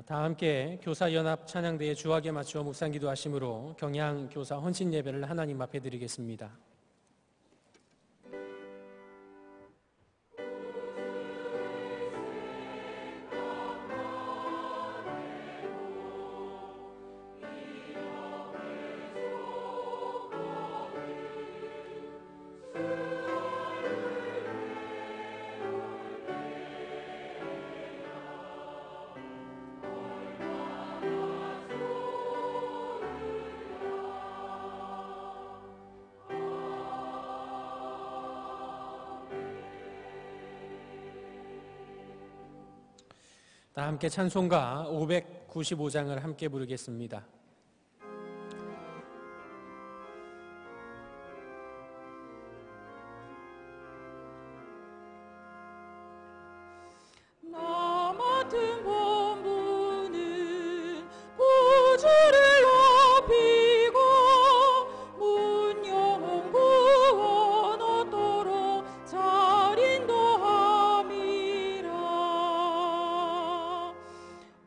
다 함께 교사연합 찬양대의 주악에 맞추어 묵상기도 하심으로 경양교사 헌신예배를 하나님 앞에 드리겠습니다. 다 함께 찬송가 595장을 함께 부르겠습니다. 나 맡은 본분은 구주를 높이고 문 영혼 구원 얻도록 잘 인도함이라.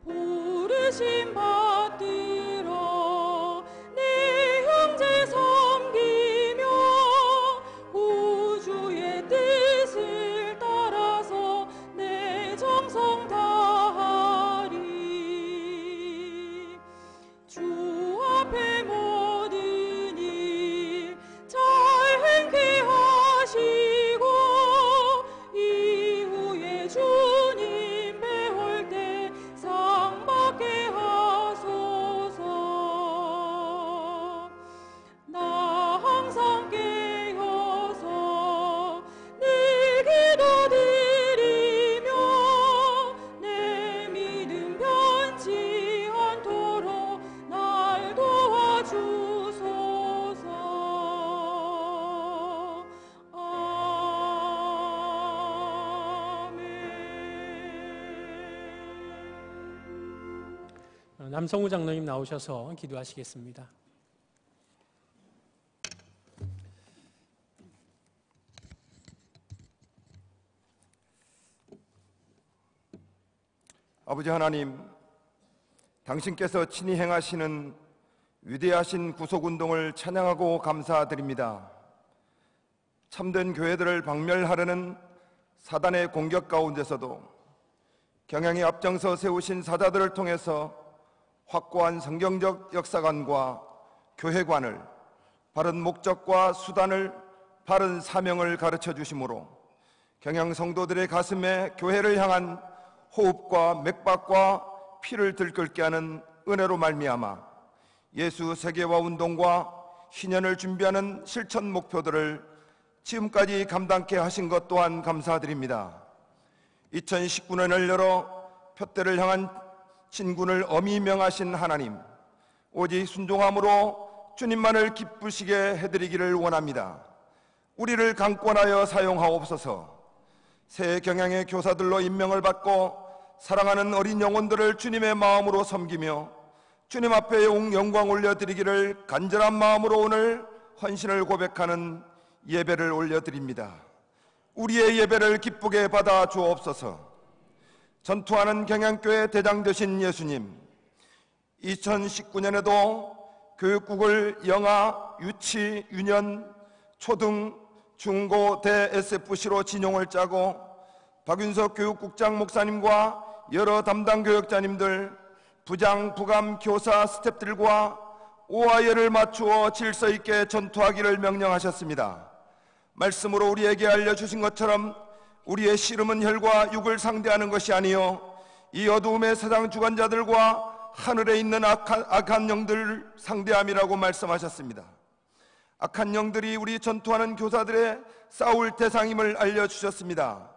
부르심 받들어 내 형제 섬기며 구주의 뜻을 따라서 내 정성 다하리. 주 앞에 모든 일 잘 행케 하시고 이후에 주님 배울 때 상 받게 하소서. 나 항상 깨어서 늘 기도드리며 내 믿음 변치 않도록 날 도와주소서. 아멘. 남성우 장로님 나오셔서 기도하시겠습니다. 아버지 하나님, 당신께서 친히 행하시는 위대하신 구속운동을 찬양하고 감사드립니다. 참된 교회들을 박멸하려는 사단의 공격 가운데서도 경향이 앞장서 세우신 사자들을 통해서 확고한 성경적 역사관과 교회관을, 바른 목적과 수단을, 바른 사명을 가르쳐 주심으로 경향 성도들의 가슴에 교회를 향한 호흡과 맥박과 피를 들끓게 하는 은혜로 말미암아 예수 세계화 운동과 희년을 준비하는 실천 목표들을 지금까지 감당케 하신 것 또한 감사드립니다. 2019년을 열어 표대를 향한 진군을 엄히 명하신 하나님, 오직 순종함으로 주님만을 기쁘시게 해드리기를 원합니다. 우리를 강권하여 사용하옵소서. 새 경향의 교사들로 임명을 받고 사랑하는 어린 영혼들을 주님의 마음으로 섬기며 주님 앞에 영광 올려드리기를 간절한 마음으로 오늘 헌신을 고백하는 예배를 올려드립니다. 우리의 예배를 기쁘게 받아 주옵소서. 전투하는 경향교회 대장 되신 예수님, 2019년에도 교육국을 영아, 유치, 유년, 초등, 중고, 대 SFC로 진용을 짜고 박윤석 교육국장 목사님과 여러 담당 교역자님들, 부장, 부감, 교사, 스태프들과 오하예를 맞추어 질서 있게 전투하기를 명령하셨습니다. 말씀으로 우리에게 알려주신 것처럼 우리의 씨름은 혈과 육을 상대하는 것이 아니요 이 어두움의 세상 주관자들과 하늘에 있는 악한 영들을 상대함이라고 말씀하셨습니다. 악한 영들이 우리 전투하는 교사들의 싸울 대상임을 알려주셨습니다.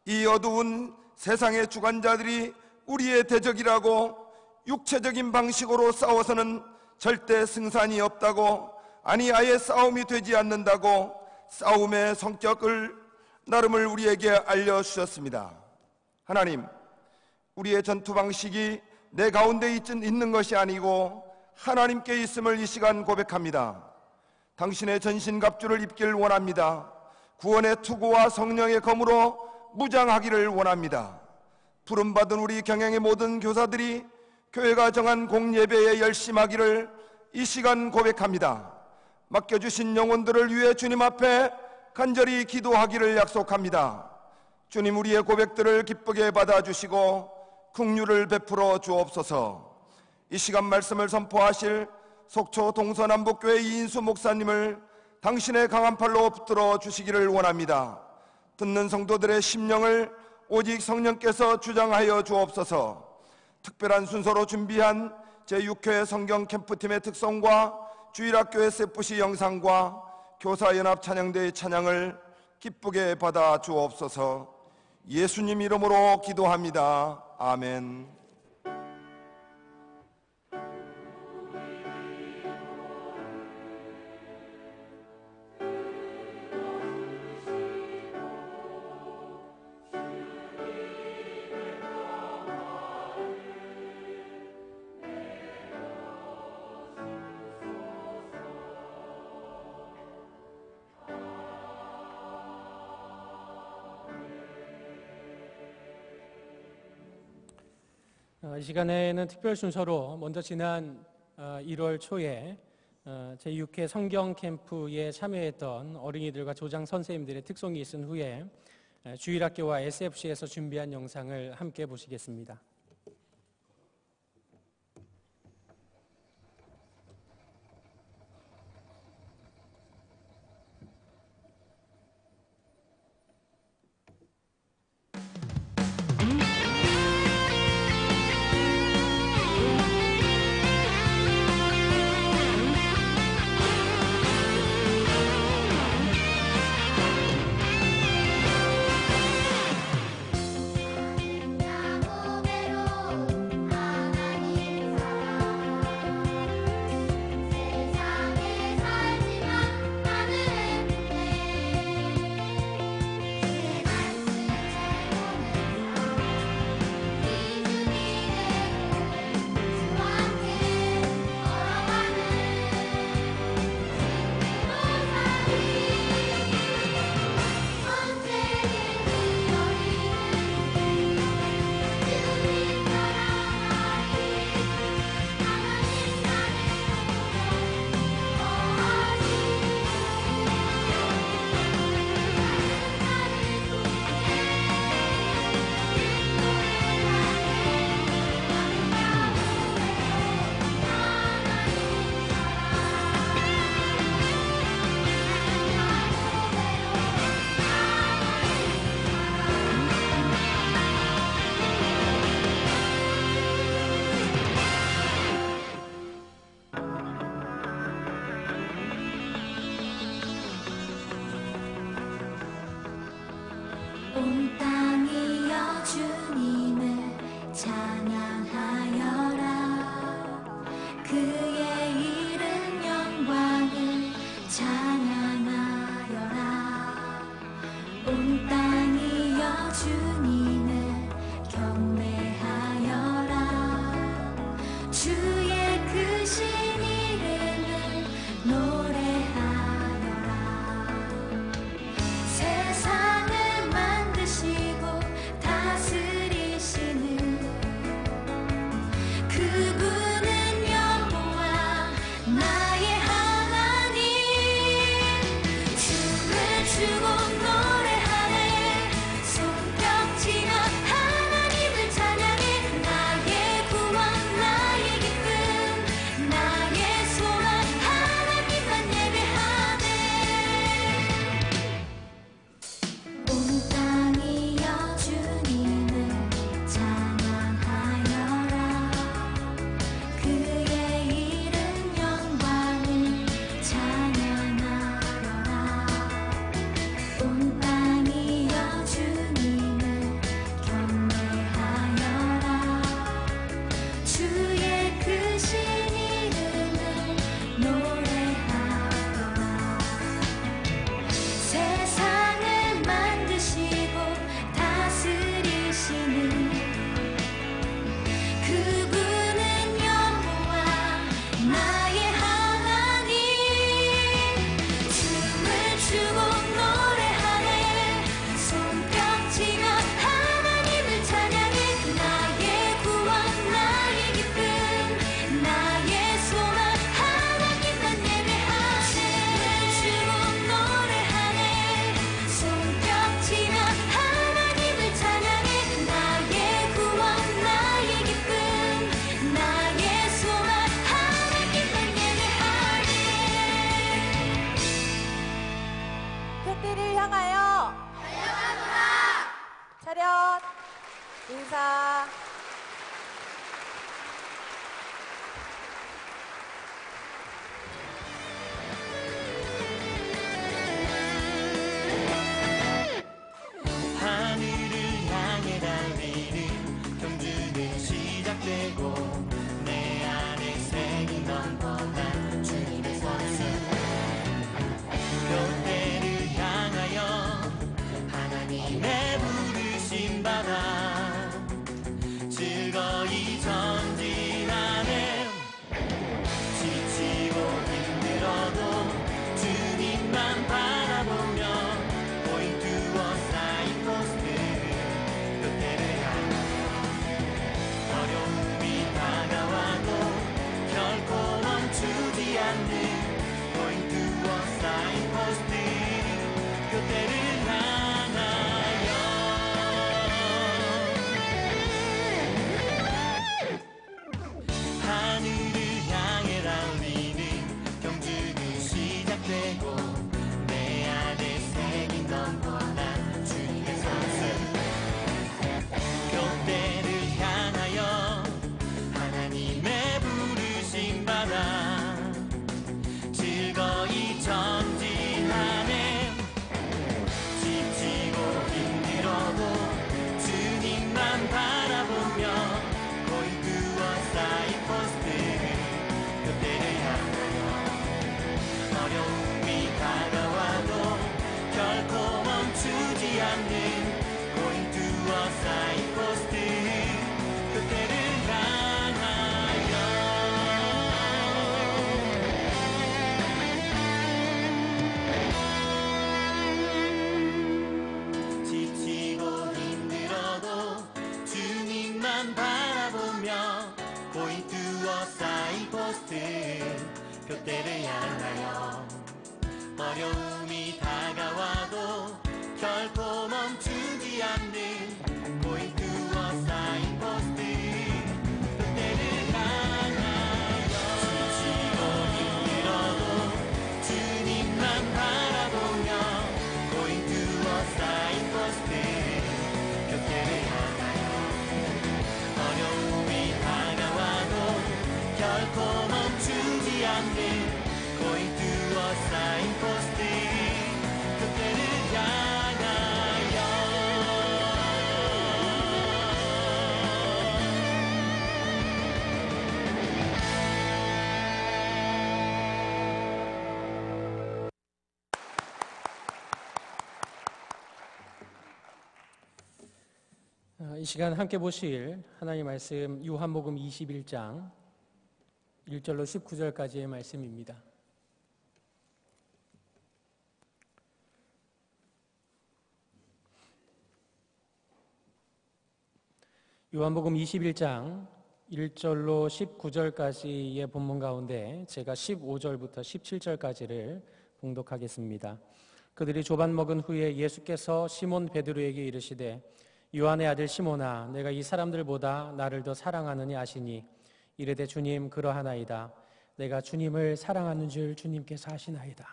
이 어두운 세상의 주관자들이 우리의 대적이라고 육체적인 방식으로 싸워서는 절대 승산이 없다고, 아니 아예 싸움이 되지 않는다고 싸움의 성격을 나름을 우리에게 알려주셨습니다. 하나님, 우리의 전투 방식이 내 가운데 있는 것이 아니고 하나님께 있음을 이 시간 고백합니다. 당신의 전신갑주를 입길 원합니다. 구원의 투구와 성령의 검으로 무장하기를 원합니다. 부름받은 우리 경향의 모든 교사들이 교회가 정한 공예배에 열심하기를 이 시간 고백합니다. 맡겨주신 영혼들을 위해 주님 앞에 간절히 기도하기를 약속합니다. 주님, 우리의 고백들을 기쁘게 받아주시고 긍휼을 베풀어 주옵소서. 이 시간 말씀을 선포하실 속초 동서남북교회 이인수 목사님을 당신의 강한 팔로 붙들어 주시기를 원합니다. 듣는 성도들의 심령을 오직 성령께서 주장하여 주옵소서. 특별한 순서로 준비한 제6회 성경 캠프팀의 특성과 주일학교 SFC 영상과 교사연합 찬양대의 찬양을 기쁘게 받아 주옵소서. 예수님 이름으로 기도합니다. 아멘. 이 시간에는 특별 순서로 먼저 지난 1월 초에 제6회 성경 캠프에 참여했던 어린이들과 조장 선생님들의 특송이 있은 후에 주일학교와 SFC에서 준비한 영상을 함께 보시겠습니다. 온 땅이여 주님을 찬양하여라. 그의 이른 영광을 찬양하여라. 온 땅이여 주님을 경배하여라. 주의 크신 이름을 노래하여라. 세상을 만드신 향하여 달려가노라. 차렷 인사. 하늘을 향해 달리는 경주는 시작되고 내 안에 새긴 넌건한 주님의 선수 교대를 향하여 하나님의 부르심 받아 즐거이 전진하네. 지치고 힘들어도 주님만 바라보며 Going to a signpost 그때를 향하여 어려움이 다가와도 결코 멈추지 않는 Going to a signpost 그때를 향하여 하늘을 향해 달리는 경주는 시작되고 내 안에 새긴 넌건한 주님의 선수 교대를 향하여 하나님의 부르심 받아 즐거이 전진하네. 지치고 힘들어도 주님만 바라보며 Going to a signpost 그때를 향하여 어려움이 다가와도 결코 멈추지 않는 Going to a signpost 그때를 향하여 지치고 힘들어도 주님만 바라보며 Going to a signpost 교대를 향하여 어려움이 다가와도 결코 멈추지 않는 Going to a signpost 그때를 향하여 지치고 힘들어도 주님만 바라보며 Going to a signpost 교대를 향하여 어려움이 다가와도 결코 멈추지 않는 Going to a signpost 그때를 향하여 이 시간 함께 보실 하나님 말씀 요한복음 21장 1절로 19절까지의 말씀입니다. 요한복음 21장 1절로 19절까지의 본문 가운데 제가 15절부터 17절까지를 봉독하겠습니다. 그들이 조반 먹은 후에 예수께서 시몬 베드로에게 이르시되 요한의 아들 시몬아 내가 이 사람들보다 나를 더 사랑하느니 아시니 이르되 주님 그러하나이다. 내가 주님을 사랑하는 줄 주님께서 아시나이다.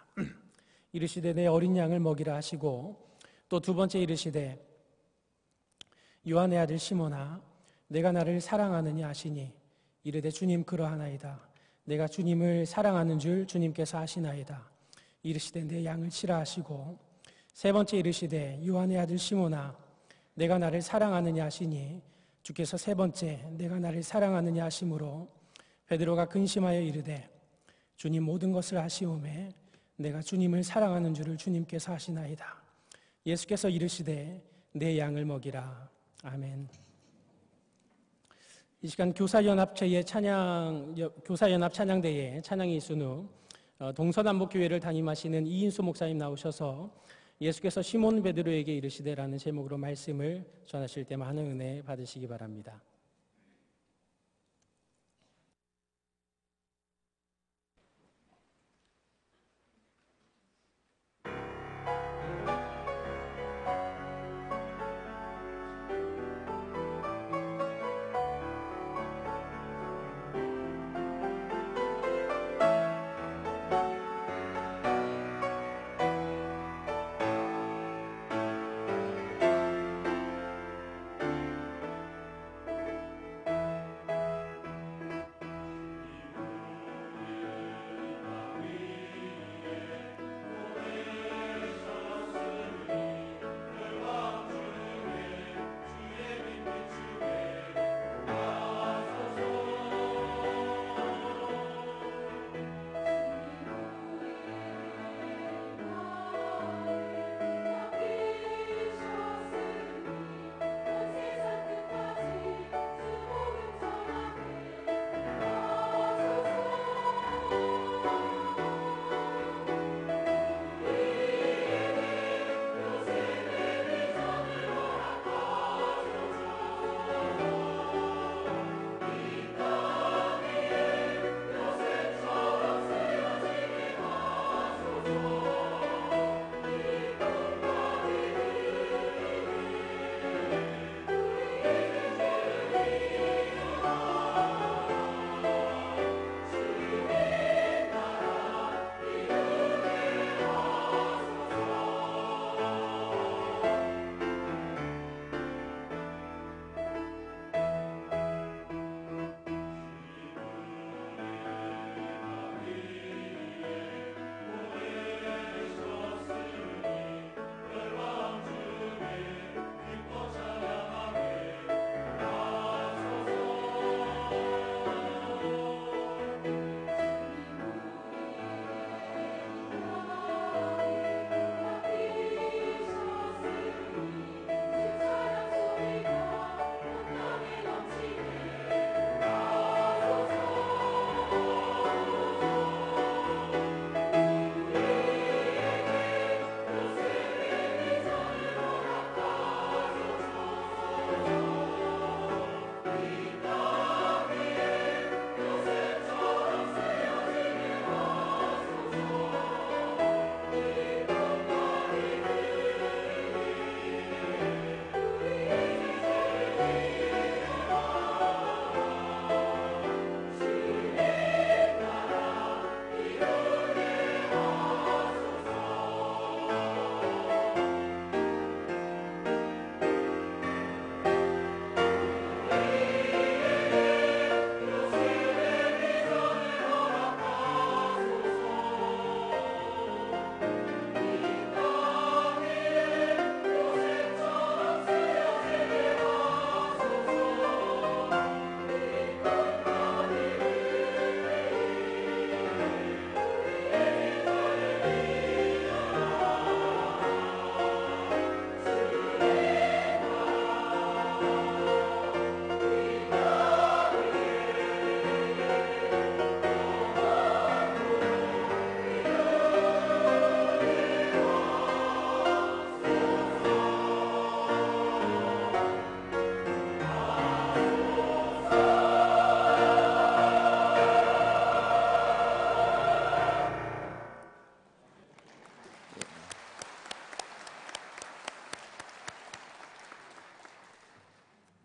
이르시되 내 어린 양을 먹이라 하시고 또 두 번째 이르시되 요한의 아들 시몬아 내가 나를 사랑하느니 아시니 이르되 주님 그러하나이다. 내가 주님을 사랑하는 줄 주님께서 아시나이다. 이르시되 내 양을 치라 하시고 세 번째 이르시되 요한의 아들 시몬아 내가 나를 사랑하느냐 하시니 주께서 세 번째 내가 나를 사랑하느냐 하심으로 베드로가 근심하여 이르되 주님 모든 것을 아시오매 내가 주님을 사랑하는 줄을 주님께서 아시나이다. 예수께서 이르시되 내 양을 먹이라. 아멘. 이 시간 교사연합체의 교사연합 찬양대회 찬양이 있은 후 동서남북교회를 담임하시는 이인수 목사님 나오셔서 예수께서 시몬 베드로에게 이르시되라는 제목으로 말씀을 전하실 때 많은 은혜 받으시기 바랍니다.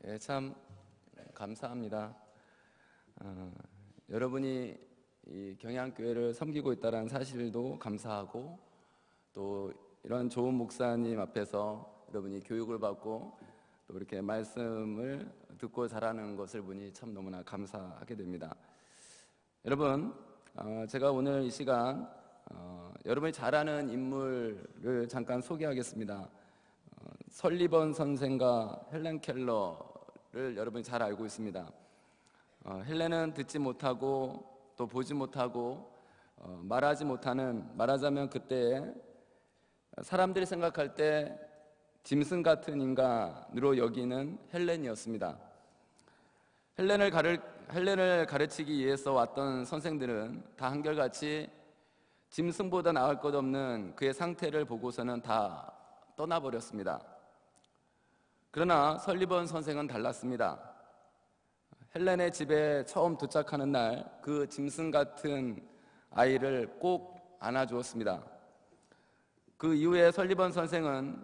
예, 참 감사합니다. 여러분이 이 경양교회를 섬기고 있다는 사실도 감사하고, 또 이런 좋은 목사님 앞에서 여러분이 교육을 받고 또 이렇게 말씀을 듣고 자라는 것을 보니 참 너무나 감사하게 됩니다. 여러분, 제가 오늘 이 시간 여러분이 잘 아는 인물을 잠깐 소개하겠습니다. 설리번 선생과 헬렌 켈러를 여러분이 잘 알고 있습니다. 헬렌은 듣지 못하고 또 보지 못하고 말하지 못하는, 말하자면 그때 사람들이 생각할 때 짐승 같은 인간으로 여기는 헬렌이었습니다. 헬렌을 가르치기 위해서 왔던 선생들은 다 한결같이 짐승보다 나을 것 없는 그의 상태를 보고서는 다 떠나버렸습니다. 그러나 설리번 선생은 달랐습니다. 헬렌의 집에 처음 도착하는 날, 그 짐승 같은 아이를 꼭 안아주었습니다. 그 이후에 설리번 선생은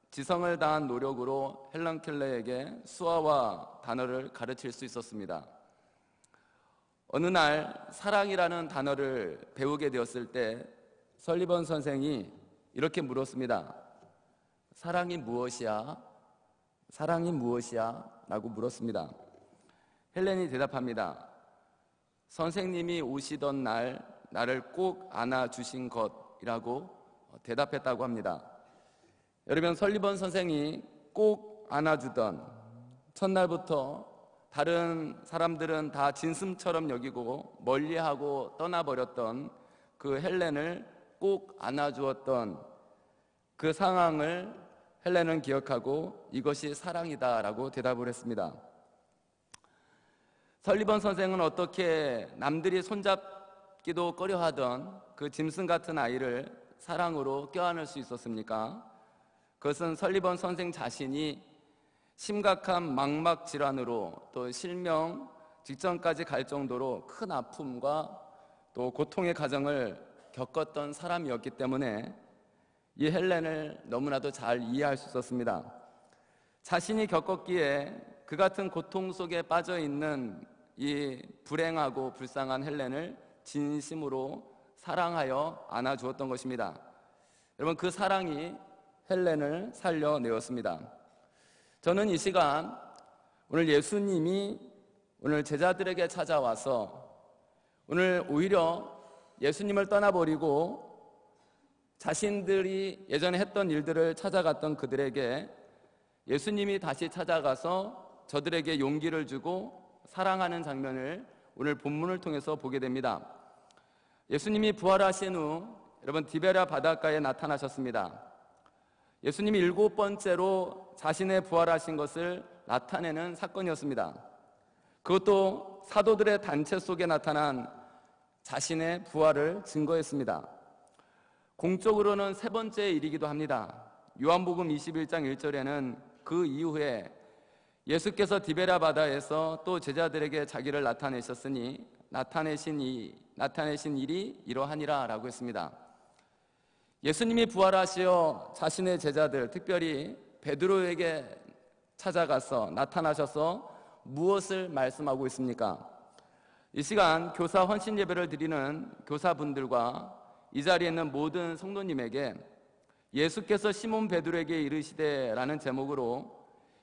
지성을 다한 노력으로 헬렌 켈러에게 수화와 단어를 가르칠 수 있었습니다. 어느 날 사랑이라는 단어를 배우게 되었을 때 설리번 선생이 이렇게 물었습니다. 사랑이 무엇이야? 사랑이 무엇이야? 라고 물었습니다. 헬렌이 대답합니다. 선생님이 오시던 날 나를 꼭 안아주신 것이라고 대답했다고 합니다. 여러분, 설리번 선생이 꼭 안아주던 첫날부터 다른 사람들은 다 진슴처럼 여기고 멀리하고 떠나버렸던 그 헬렌을 꼭 안아주었던 그 상황을 헬렌은 기억하고 이것이 사랑이다라고 대답을 했습니다. 설리번 선생은 어떻게 남들이 손잡기도 꺼려하던 그 짐승 같은 아이를 사랑으로 껴안을 수 있었습니까? 그것은 설리번 선생 자신이 심각한 망막 질환으로 또 실명 직전까지 갈 정도로 큰 아픔과 또 고통의 과정을 겪었던 사람이었기 때문에 이 헬렌을 너무나도 잘 이해할 수 있었습니다. 자신이 겪었기에 그 같은 고통 속에 빠져 있는 이 불행하고 불쌍한 헬렌을 진심으로 사랑하여 안아주었던 것입니다. 여러분, 그 사랑이 헬렌을 살려내었습니다. 저는 이 시간 오늘 예수님이 오늘 제자들에게 찾아와서 오늘 오히려 예수님을 떠나버리고 자신들이 예전에 했던 일들을 찾아갔던 그들에게 예수님이 다시 찾아가서 저들에게 용기를 주고 사랑하는 장면을 오늘 본문을 통해서 보게 됩니다. 예수님이 부활하신 후 여러분 디베랴 바닷가에 나타나셨습니다. 예수님이 7번째로 자신의 부활하신 것을 나타내는 사건이었습니다. 그것도 사도들의 단체 속에 나타난 자신의 부활을 증거했습니다. 공적으로는 3번째 일이기도 합니다. 요한복음 21장 1절에는 그 이후에 예수께서 디베랴 바다에서 또 제자들에게 자기를 나타내셨으니 나타내신 일이 이러하니라 라고 했습니다. 예수님이 부활하시어 자신의 제자들, 특별히 베드로에게 찾아가서 나타나셔서 무엇을 말씀하고 있습니까? 이 시간 교사 헌신 예배를 드리는 교사분들과 이 자리에 있는 모든 성도님에게 예수께서 시몬 베드로에게 이르시되 라는 제목으로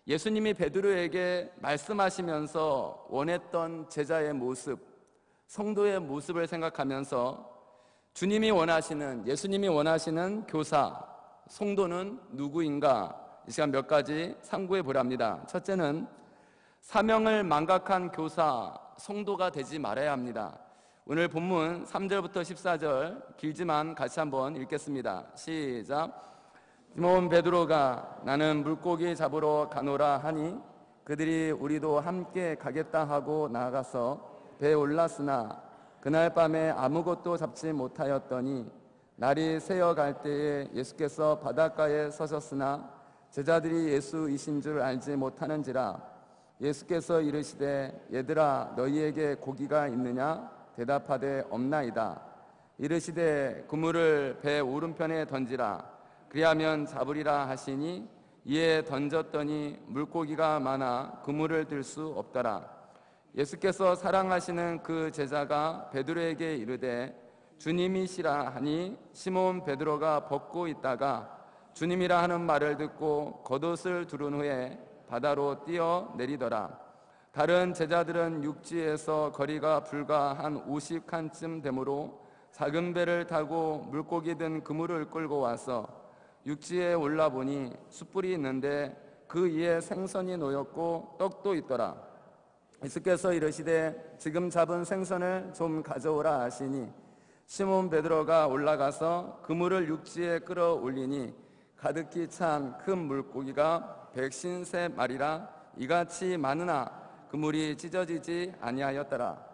예수님이 베드로에게 말씀하시면서 원했던 제자의 모습, 성도의 모습을 생각하면서 주님이 원하시는, 예수님이 원하시는 교사, 성도는 누구인가? 이 시간 몇 가지 상고해 보려 합니다. 첫째는 사명을 망각한 교사, 성도가 되지 말아야 합니다. 오늘 본문 3절부터 14절 길지만 같이 한번 읽겠습니다. 시작. 시몬 베드로가 나는 물고기 잡으러 가노라 하니 그들이 우리도 함께 가겠다 하고 나아가서 배에 올랐으나 그날 밤에 아무것도 잡지 못하였더니 날이 새어갈 때에 예수께서 바닷가에 서셨으나 제자들이 예수이신 줄 알지 못하는지라. 예수께서 이르시되 얘들아 너희에게 고기가 있느냐? 대답하되 없나이다. 이르시되 그물을 배 오른편에 던지라. 그리하면 잡으리라 하시니 이에 던졌더니 물고기가 많아 그물을 들 수 없더라. 예수께서 사랑하시는 그 제자가 베드로에게 이르되 주님이시라 하니 시몬 베드로가 벗고 있다가 주님이라 하는 말을 듣고 겉옷을 두른 후에 바다로 뛰어 내리더라. 다른 제자들은 육지에서 거리가 불과 한 50칸쯤 되므로 작은 배를 타고 물고기 든 그물을 끌고 와서 육지에 올라보니 숯불이 있는데 그 위에 생선이 놓였고 떡도 있더라. 예수께서 이르시되 지금 잡은 생선을 좀 가져오라 하시니 시몬 베드로가 올라가서 그물을 육지에 끌어올리니 가득히 찬 큰 물고기가 153마리라 이같이 많으나 그물이 찢어지지 아니하였더라.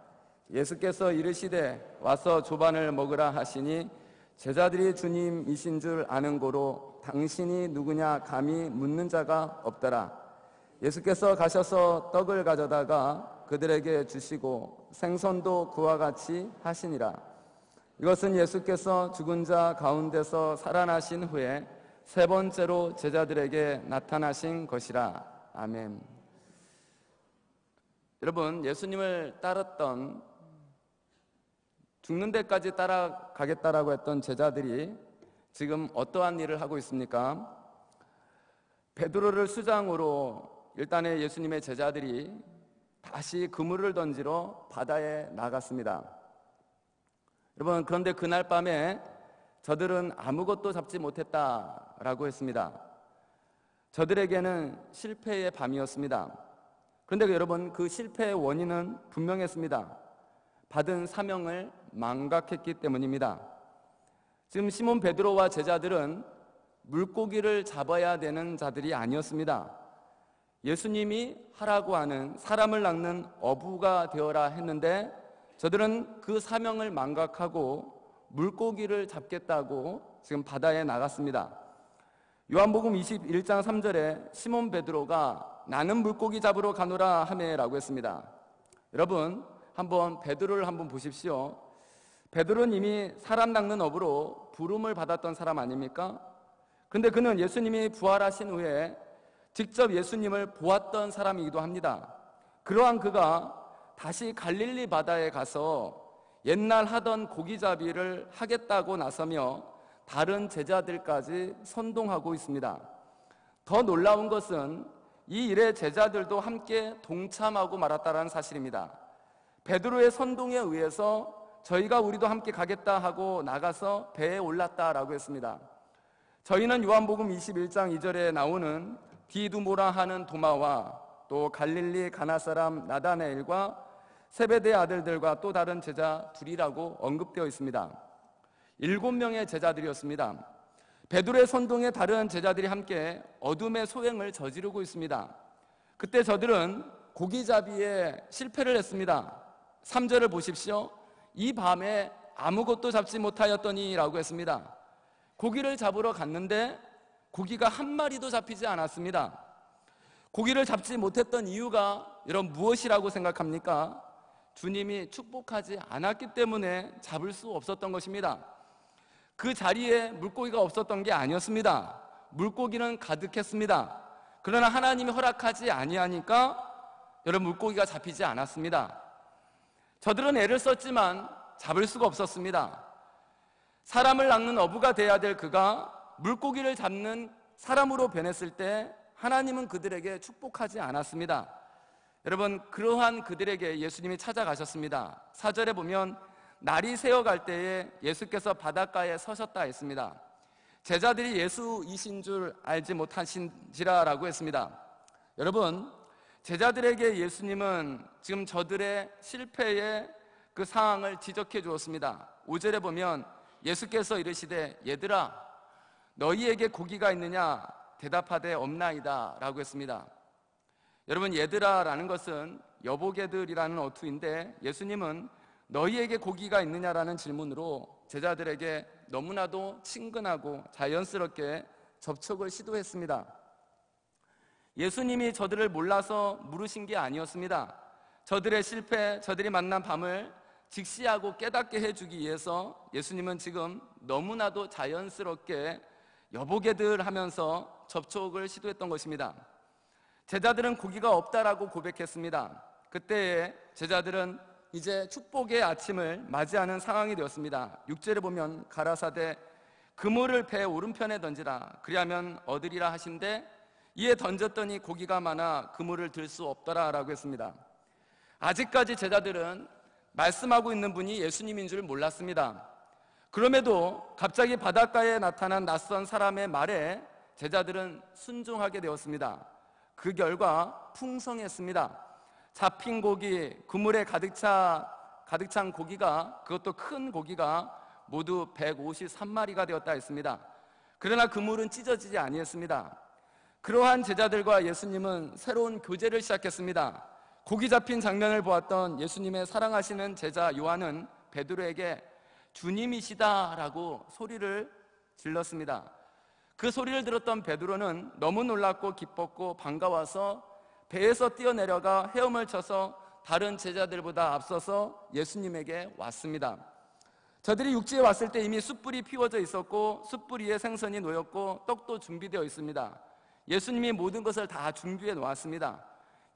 예수께서 이르시되 와서 조반을 먹으라 하시니 제자들이 주님이신 줄 아는 고로 당신이 누구냐 감히 묻는 자가 없더라. 예수께서 가셔서 떡을 가져다가 그들에게 주시고 생선도 그와 같이 하시니라. 이것은 예수께서 죽은 자 가운데서 살아나신 후에 세 번째로 제자들에게 나타나신 것이라. 아멘. 여러분, 예수님을 따랐던, 죽는 데까지 따라가겠다라고 했던 제자들이 지금 어떠한 일을 하고 있습니까? 베드로를 수장으로 일단은 예수님의 제자들이 다시 그물을 던지러 바다에 나갔습니다. 여러분, 그런데 그날 밤에 저들은 아무것도 잡지 못했다라고 했습니다. 저들에게는 실패의 밤이었습니다. 그런데 여러분, 그 실패의 원인은 분명했습니다. 받은 사명을 망각했기 때문입니다. 지금 시몬 베드로와 제자들은 물고기를 잡아야 되는 자들이 아니었습니다. 예수님이 하라고 하는 사람을 낚는 어부가 되어라 했는데 저들은 그 사명을 망각하고 물고기를 잡겠다고 지금 바다에 나갔습니다. 요한복음 21장 3절에 시몬 베드로가 나는 물고기 잡으러 가노라 하매라고 했습니다. 여러분, 한번 베드로를 한번 보십시오. 베드로는 이미 사람 낚는 업으로 부름을 받았던 사람 아닙니까? 그런데 그는 예수님이 부활하신 후에 직접 예수님을 보았던 사람이기도 합니다. 그러한 그가 다시 갈릴리 바다에 가서 옛날 하던 고기잡이를 하겠다고 나서며 다른 제자들까지 선동하고 있습니다. 더 놀라운 것은 이 일에 제자들도 함께 동참하고 말았다는 사실입니다. 베드로의 선동에 의해서 저희가 우리도 함께 가겠다 하고 나가서 배에 올랐다라고 했습니다. 저희는 요한복음 21장 2절에 나오는 디두모라 하는 도마와 또 갈릴리 가나 사람 나다나엘과 세베대 아들들과 또 다른 제자 둘이라고 언급되어 있습니다. 7명의 제자들이었습니다. 베드로의 선동에 다른 제자들이 함께 어둠의 소행을 저지르고 있습니다. 그때 저들은 고기잡이에 실패를 했습니다. 3절을 보십시오. 이 밤에 아무것도 잡지 못하였더니 라고 했습니다. 고기를 잡으러 갔는데 고기가 한 마리도 잡히지 않았습니다. 고기를 잡지 못했던 이유가 여러분 무엇이라고 생각합니까? 주님이 축복하지 않았기 때문에 잡을 수 없었던 것입니다. 그 자리에 물고기가 없었던 게 아니었습니다. 물고기는 가득했습니다. 그러나 하나님이 허락하지 아니하니까 여러분 물고기가 잡히지 않았습니다. 저들은 애를 썼지만 잡을 수가 없었습니다. 사람을 낚는 어부가 돼야 될 그가 물고기를 잡는 사람으로 변했을 때 하나님은 그들에게 축복하지 않았습니다. 여러분, 그러한 그들에게 예수님이 찾아가셨습니다. 4절에 보면 날이 새어갈 때에 예수께서 바닷가에 서셨다 했습니다. 제자들이 예수이신 줄 알지 못하신지라라고 했습니다. 여러분, 제자들에게 예수님은 지금 저들의 실패의 그 상황을 지적해 주었습니다. 5절에 보면 예수께서 이르시되 얘들아 너희에게 고기가 있느냐 대답하되 없나이다 라고 했습니다. 여러분, 얘들아 라는 것은 여보개들이라는 어투인데 예수님은 너희에게 고기가 있느냐라는 질문으로 제자들에게 너무나도 친근하고 자연스럽게 접촉을 시도했습니다. 예수님이 저들을 몰라서 물으신 게 아니었습니다. 저들의 실패, 저들이 만난 밤을 직시하고 깨닫게 해주기 위해서 예수님은 지금 너무나도 자연스럽게 여보게들 하면서 접촉을 시도했던 것입니다. 제자들은 고기가 없다라고 고백했습니다. 그때 제자들은 이제 축복의 아침을 맞이하는 상황이 되었습니다. 6절에 보면 가라사대 그물을 배 오른편에 던지라 그리하면 얻으리라 하신대 이에 던졌더니 고기가 많아 그물을 들 수 없더라 라고 했습니다. 아직까지 제자들은 말씀하고 있는 분이 예수님인 줄 몰랐습니다. 그럼에도 갑자기 바닷가에 나타난 낯선 사람의 말에 제자들은 순종하게 되었습니다. 그 결과 풍성했습니다. 잡힌 고기, 그물에 가득 찬 고기가, 그것도 큰 고기가 모두 153마리가 되었다 했습니다. 그러나 그물은 찢어지지 아니했습니다. 그러한 제자들과 예수님은 새로운 교제를 시작했습니다. 고기 잡힌 장면을 보았던 예수님의 사랑하시는 제자 요한은 베드로에게 주님이시다라고 소리를 질렀습니다. 그 소리를 들었던 베드로는 너무 놀랐고 기뻤고 반가워서 배에서 뛰어내려가 헤엄을 쳐서 다른 제자들보다 앞서서 예수님에게 왔습니다. 저들이 육지에 왔을 때 이미 숯불이 피워져 있었고 숯불 위에 생선이 놓였고 떡도 준비되어 있습니다. 예수님이 모든 것을 다 준비해 놓았습니다.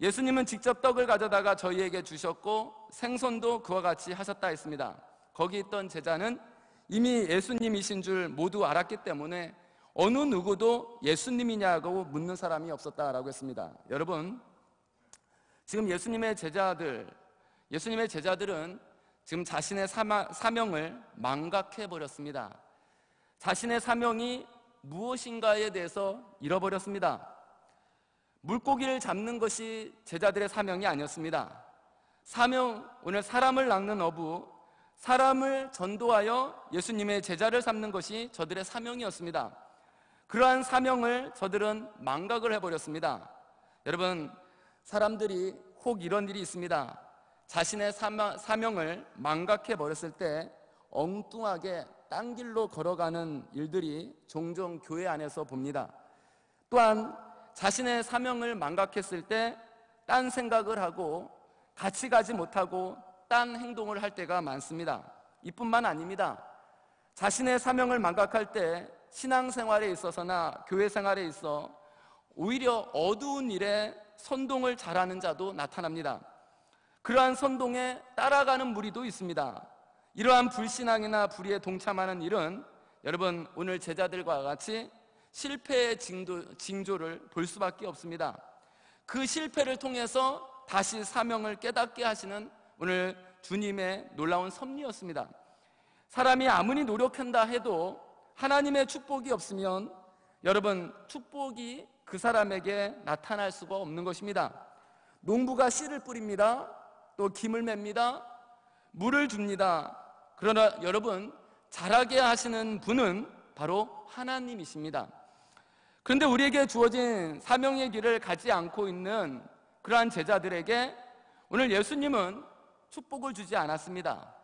예수님은 직접 떡을 가져다가 저희에게 주셨고 생선도 그와 같이 하셨다 했습니다. 거기 있던 제자는 이미 예수님이신 줄 모두 알았기 때문에 어느 누구도 예수님이냐고 묻는 사람이 없었다라고 했습니다. 여러분, 지금 예수님의 제자들은 지금 자신의 사명을 망각해 버렸습니다. 자신의 사명이 무엇인가에 대해서 잃어버렸습니다. 물고기를 잡는 것이 제자들의 사명이 아니었습니다. 오늘 사람을 낚는 어부, 사람을 전도하여 예수님의 제자를 삼는 것이 저들의 사명이었습니다. 그러한 사명을 저들은 망각을 해버렸습니다. 여러분, 사람들이 혹 이런 일이 있습니다. 자신의 사명을 망각해 버렸을 때 엉뚱하게 딴 길로 걸어가는 일들이 종종 교회 안에서 봅니다. 또한 자신의 사명을 망각했을 때 딴 생각을 하고 같이 가지 못하고 딴 행동을 할 때가 많습니다. 이뿐만 아닙니다. 자신의 사명을 망각할 때 신앙생활에 있어서나 교회 생활에 있어 오히려 어두운 일에 선동을 잘하는 자도 나타납니다. 그러한 선동에 따라가는 무리도 있습니다. 이러한 불신앙이나 불의에 동참하는 일은 여러분 오늘 제자들과 같이 실패의 징조를 볼 수밖에 없습니다. 그 실패를 통해서 다시 사명을 깨닫게 하시는 오늘 주님의 놀라운 섭리였습니다. 사람이 아무리 노력한다 해도 하나님의 축복이 없으면 여러분 축복이 그 사람에게 나타날 수가 없는 것입니다. 농부가 씨를 뿌립니다. 또 김을 맵니다. 물을 줍니다. 그러나 여러분 자라게 하시는 분은 바로 하나님이십니다. 그런데 우리에게 주어진 사명의 길을 가지 않고 있는 그러한 제자들에게 오늘 예수님은 축복을 주지 않았습니다.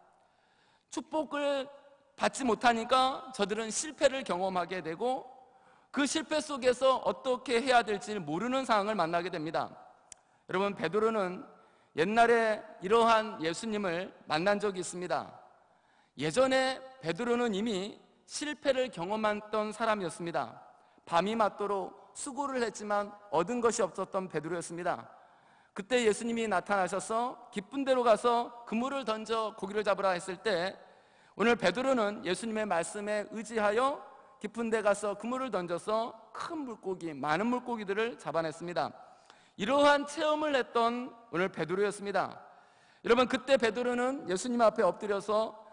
축복을 받지 못하니까 저들은 실패를 경험하게 되고 그 실패 속에서 어떻게 해야 될지 모르는 상황을 만나게 됩니다. 여러분, 베드로는 옛날에 이러한 예수님을 만난 적이 있습니다. 예전에 베드로는 이미 실패를 경험했던 사람이었습니다. 밤이 맞도록 수고를 했지만 얻은 것이 없었던 베드로였습니다. 그때 예수님이 나타나셔서 깊은 데로 가서 그물을 던져 고기를 잡으라 했을 때 오늘 베드로는 예수님의 말씀에 의지하여 깊은 데 가서 그물을 던져서 큰 물고기, 많은 물고기들을 잡아냈습니다. 이러한 체험을 했던 오늘 베드로였습니다. 여러분, 그때 베드로는 예수님 앞에 엎드려서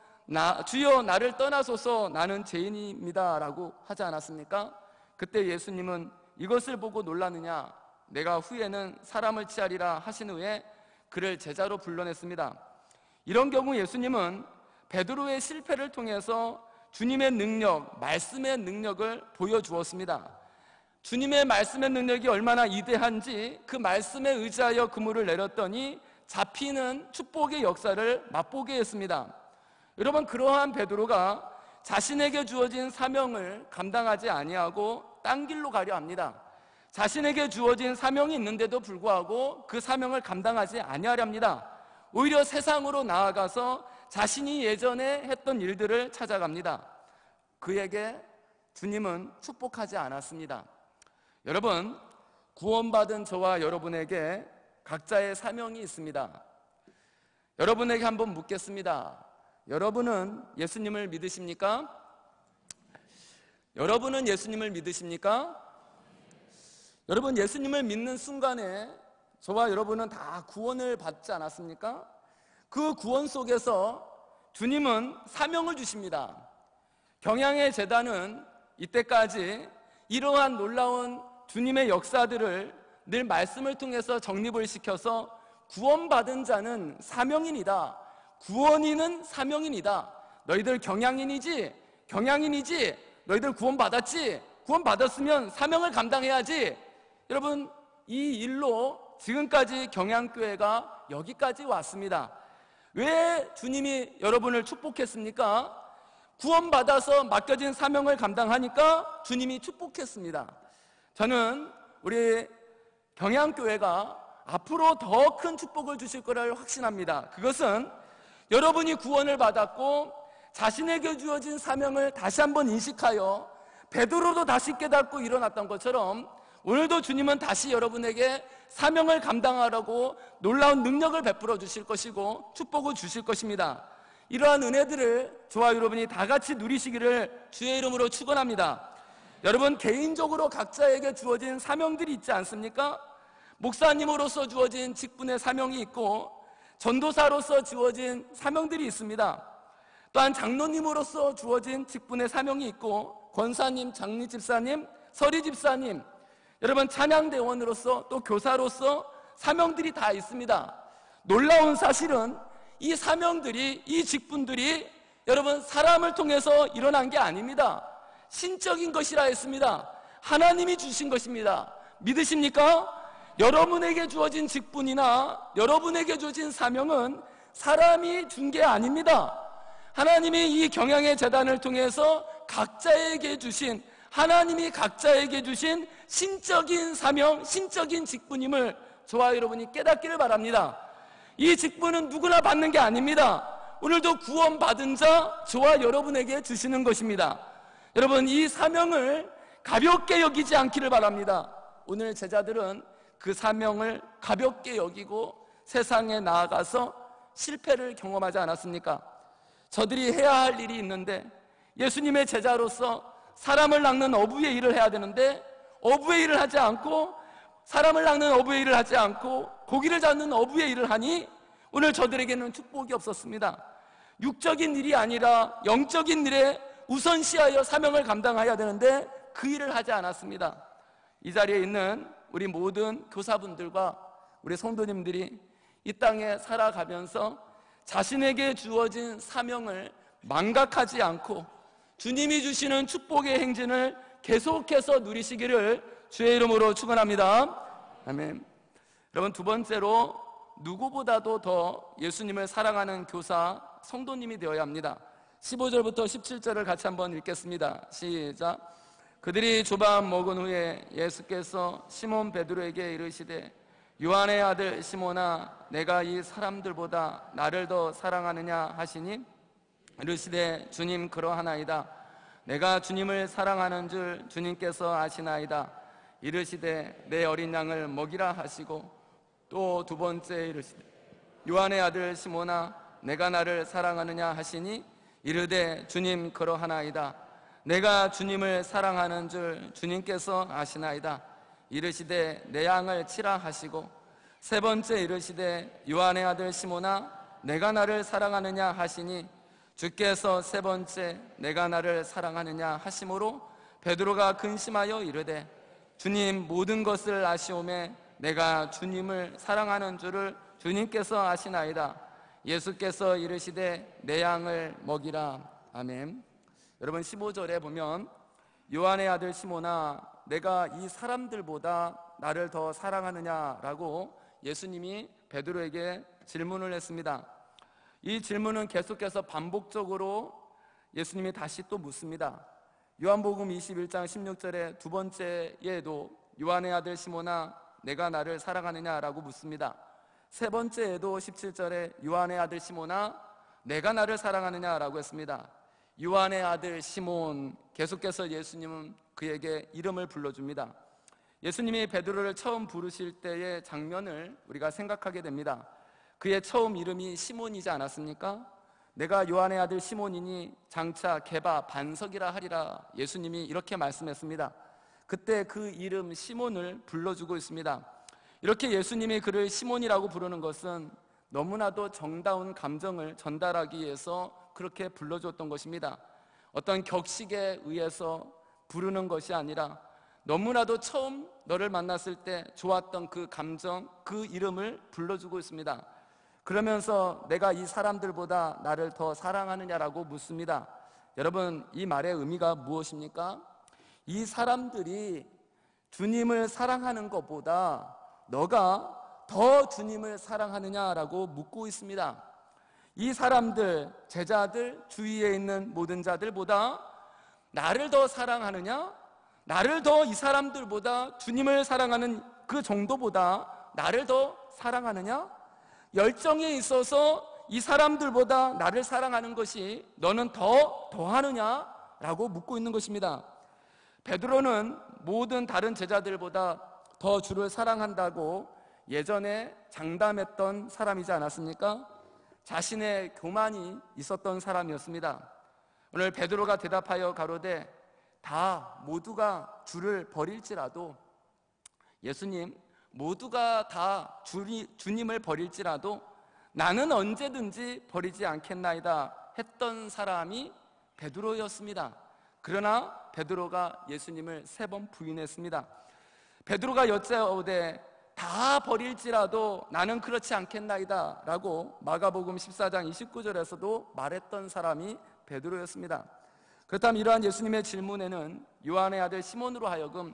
주여 나를 떠나소서 나는 죄인입니다 라고 하지 않았습니까? 그때 예수님은 이것을 보고 놀라느냐, 내가 후에는 사람을 취하리라 하신 후에 그를 제자로 불러냈습니다. 이런 경우 예수님은 베드로의 실패를 통해서 주님의 능력, 말씀의 능력을 보여주었습니다. 주님의 말씀의 능력이 얼마나 위대한지 그 말씀에 의지하여 그물을 내렸더니 잡히는 축복의 역사를 맛보게 했습니다. 여러분, 그러한 베드로가 자신에게 주어진 사명을 감당하지 아니하고 딴 길로 가려 합니다. 자신에게 주어진 사명이 있는데도 불구하고 그 사명을 감당하지 아니하려 합니다. 오히려 세상으로 나아가서 자신이 예전에 했던 일들을 찾아갑니다. 그에게 주님은 축복하지 않았습니다. 여러분, 구원받은 저와 여러분에게 각자의 사명이 있습니다. 여러분에게 한번 묻겠습니다. 여러분은 예수님을 믿으십니까? 여러분은 예수님을 믿으십니까? 여러분, 예수님을 믿는 순간에 저와 여러분은 다 구원을 받지 않았습니까? 그 구원 속에서 주님은 사명을 주십니다. 경양의 재단은 이때까지 이러한 놀라운 주님의 역사들을 늘 말씀을 통해서 정립을 시켜서 구원받은 자는 사명인이다, 구원인은 사명인이다, 너희들 경양인이지 너희들 구원받았지, 구원받았으면 사명을 감당해야지. 여러분, 이 일로 지금까지 경양교회가 여기까지 왔습니다. 왜 주님이 여러분을 축복했습니까? 구원받아서 맡겨진 사명을 감당하니까 주님이 축복했습니다. 저는 우리 경양교회가 앞으로 더 큰 축복을 주실 거를 확신합니다. 그것은 여러분이 구원을 받았고 자신에게 주어진 사명을 다시 한번 인식하여 베드로도 다시 깨닫고 일어났던 것처럼 오늘도 주님은 다시 여러분에게 사명을 감당하라고 놀라운 능력을 베풀어 주실 것이고 축복을 주실 것입니다. 이러한 은혜들을 저와 여러분이 다 같이 누리시기를 주의 이름으로 축원합니다. 여러분, 개인적으로 각자에게 주어진 사명들이 있지 않습니까? 목사님으로서 주어진 직분의 사명이 있고 전도사로서 주어진 사명들이 있습니다. 또한 장로님으로서 주어진 직분의 사명이 있고 권사님, 장리집사님, 서리집사님, 여러분 찬양대원으로서 또 교사로서 사명들이 다 있습니다. 놀라운 사실은 이 사명들이, 이 직분들이 여러분 사람을 통해서 일어난 게 아닙니다. 신적인 것이라 했습니다. 하나님이 주신 것입니다. 믿으십니까? 여러분에게 주어진 직분이나 여러분에게 주어진 사명은 사람이 준 게 아닙니다. 하나님이 이 경양의 재단을 통해서 각자에게 주신, 하나님이 각자에게 주신 신적인 사명, 신적인 직분임을 저와 여러분이 깨닫기를 바랍니다. 이 직분은 누구나 받는 게 아닙니다. 오늘도 구원받은 자 저와 여러분에게 주시는 것입니다. 여러분, 이 사명을 가볍게 여기지 않기를 바랍니다. 오늘 제자들은 그 사명을 가볍게 여기고 세상에 나아가서 실패를 경험하지 않았습니까? 저들이 해야 할 일이 있는데, 예수님의 제자로서 사람을 낚는 어부의 일을 해야 되는데 어부의 일을 하지 않고, 사람을 낚는 어부의 일을 하지 않고 고기를 잡는 어부의 일을 하니 오늘 저들에게는 축복이 없었습니다. 육적인 일이 아니라 영적인 일에 우선시하여 사명을 감당해야 되는데 그 일을 하지 않았습니다. 이 자리에 있는 우리 모든 교사분들과 우리 성도님들이 이 땅에 살아가면서 자신에게 주어진 사명을 망각하지 않고 주님이 주시는 축복의 행진을 계속해서 누리시기를 주의 이름으로 축원합니다. 아멘. 여러분, 두 번째로 누구보다도 더 예수님을 사랑하는 교사, 성도님이 되어야 합니다. 15절부터 17절을 같이 한번 읽겠습니다. 시작. 그들이 조밥 먹은 후에 예수께서 시몬 베드로에게 이르시되 요한의 아들 시몬아, 내가 이 사람들보다 나를 더 사랑하느냐 하시니 이르시되 주님, 그러하나이다. 내가 주님을 사랑하는 줄 주님께서 아시나이다. 이르시되 내 어린 양을 먹이라 하시고, 또 두 번째 이르시되 요한의 아들 시몬아, 내가 나를 사랑하느냐 하시니 이르되 주님, 그러하나이다. 내가 주님을 사랑하는 줄 주님께서 아시나이다. 이르시되 내 양을 치라 하시고, 세 번째 이르시되 요한의 아들 시몬아, 내가 나를 사랑하느냐 하시니 주께서 세 번째 내가 나를 사랑하느냐 하심으로 베드로가 근심하여 이르되 주님, 모든 것을 아시오매 내가 주님을 사랑하는 줄을 주님께서 아시나이다. 예수께서 이르시되 내 양을 먹이라. 아멘. 여러분, 15절에 보면 요한의 아들 시몬아, 내가 이 사람들보다 나를 더 사랑하느냐라고 예수님이 베드로에게 질문을 했습니다. 이 질문은 계속해서 반복적으로 예수님이 다시 또 묻습니다. 요한복음 21장 16절에 두 번째에도 요한의 아들 시몬아, 내가 나를 사랑하느냐라고 묻습니다. 세 번째에도 17절에 요한의 아들 시몬아, 내가 나를 사랑하느냐라고 했습니다. 요한의 아들 시몬, 계속해서 예수님은 그에게 이름을 불러줍니다. 예수님이 베드로를 처음 부르실 때의 장면을 우리가 생각하게 됩니다. 그의 처음 이름이 시몬이지 않았습니까? 내가 요한의 아들 시몬이니 장차 게바 반석이라 하리라, 예수님이 이렇게 말씀했습니다. 그때 그 이름 시몬을 불러주고 있습니다. 이렇게 예수님이 그를 시몬이라고 부르는 것은 너무나도 정다운 감정을 전달하기 위해서 그렇게 불러줬던 것입니다. 어떤 격식에 의해서 부르는 것이 아니라 너무나도 처음 너를 만났을 때 좋았던 그 감정, 그 이름을 불러주고 있습니다. 그러면서 내가 이 사람들보다 나를 더 사랑하느냐라고 묻습니다. 여러분, 이 말의 의미가 무엇입니까? 이 사람들이 주님을 사랑하는 것보다 너가 더 주님을 사랑하느냐라고 묻고 있습니다. 이 사람들, 제자들, 주위에 있는 모든 자들보다 나를 더 사랑하느냐? 나를 더 이 사람들보다 주님을 사랑하는 그 정도보다 나를 더 사랑하느냐? 열정에 있어서 이 사람들보다 나를 사랑하는 것이 너는 더하느냐라고 묻고 있는 것입니다. 베드로는 모든 다른 제자들보다 더 주를 사랑한다고 예전에 장담했던 사람이지 않았습니까? 자신의 교만이 있었던 사람이었습니다. 오늘 베드로가 대답하여 가로되 다 모두가 주를 버릴지라도, 예수님, 모두가 다 주님을 버릴지라도 나는 언제든지 버리지 않겠나이다 했던 사람이 베드로였습니다. 그러나 베드로가 예수님을 3번 부인했습니다. 베드로가 여짜오되 다 버릴지라도 나는 그렇지 않겠나이다 라고 마가복음 14장 29절에서도 말했던 사람이 베드로였습니다. 그렇다면 이러한 예수님의 질문에는 요한의 아들 시몬으로 하여금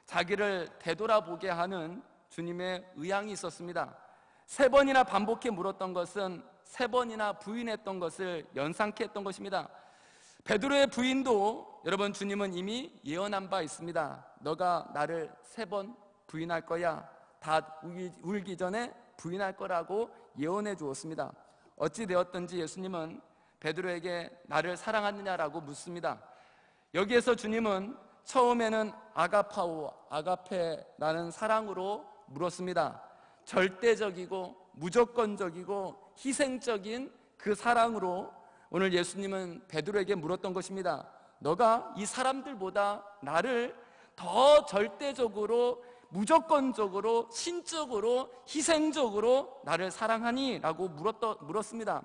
자기를 되돌아보게 하는 주님의 의향이 있었습니다. 3번이나 반복해 물었던 것은 3번이나 부인했던 것을 연상케 했던 것입니다. 베드로의 부인도 여러분, 주님은 이미 예언한 바 있습니다. 너가 나를 3번 부인할 거야. 다 울기 전에 부인할 거라고 예언해 주었습니다. 어찌 되었든지 예수님은 베드로에게 나를 사랑하느냐라고 묻습니다. 여기에서 주님은 처음에는 아가파오, 아가페라는 사랑으로 물었습니다. 절대적이고 무조건적이고 희생적인 그 사랑으로 오늘 예수님은 베드로에게 물었던 것입니다. 너가 이 사람들보다 나를 더 절대적으로, 무조건적으로, 신적으로, 희생적으로 나를 사랑하니? 라고 물었습니다.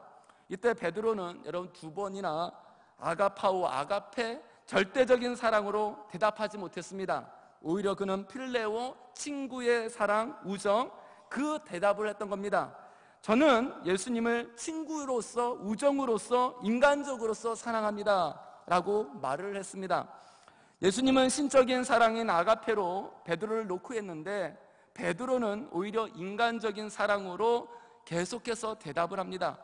이때 베드로는 여러분 2번이나 아가파오, 아가페, 절대적인 사랑으로 대답하지 못했습니다. 오히려 그는 필레오, 친구의 사랑, 우정, 그 대답을 했던 겁니다. 저는 예수님을 친구로서, 우정으로서, 인간적으로서 사랑합니다 라고 말을 했습니다. 예수님은 신적인 사랑인 아가페로 베드로를 놓고 했는데 베드로는 오히려 인간적인 사랑으로 계속해서 대답을 합니다.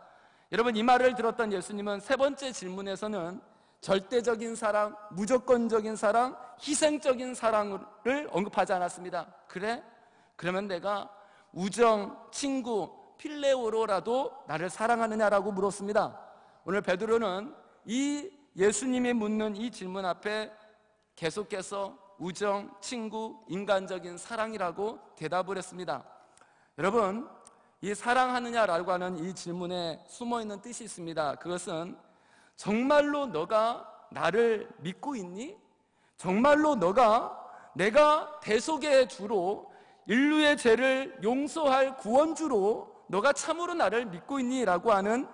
여러분, 이 말을 들었던 예수님은 3번째 질문에서는 절대적인 사랑, 무조건적인 사랑, 희생적인 사랑을 언급하지 않았습니다. 그래? 그러면 내가 우정, 친구, 필레오로라도 나를 사랑하느냐라고 물었습니다. 오늘 베드로는 이 예수님이 묻는 이 질문 앞에 계속해서 우정, 친구, 인간적인 사랑이라고 대답을 했습니다. 여러분, 이 사랑하느냐라고 하는 이 질문에 숨어있는 뜻이 있습니다. 그것은 정말로 너가 나를 믿고 있니? 정말로 너가 내가 대속의 주로, 인류의 죄를 용서할 구원주로 너가 참으로 나를 믿고 있니? 라고 하는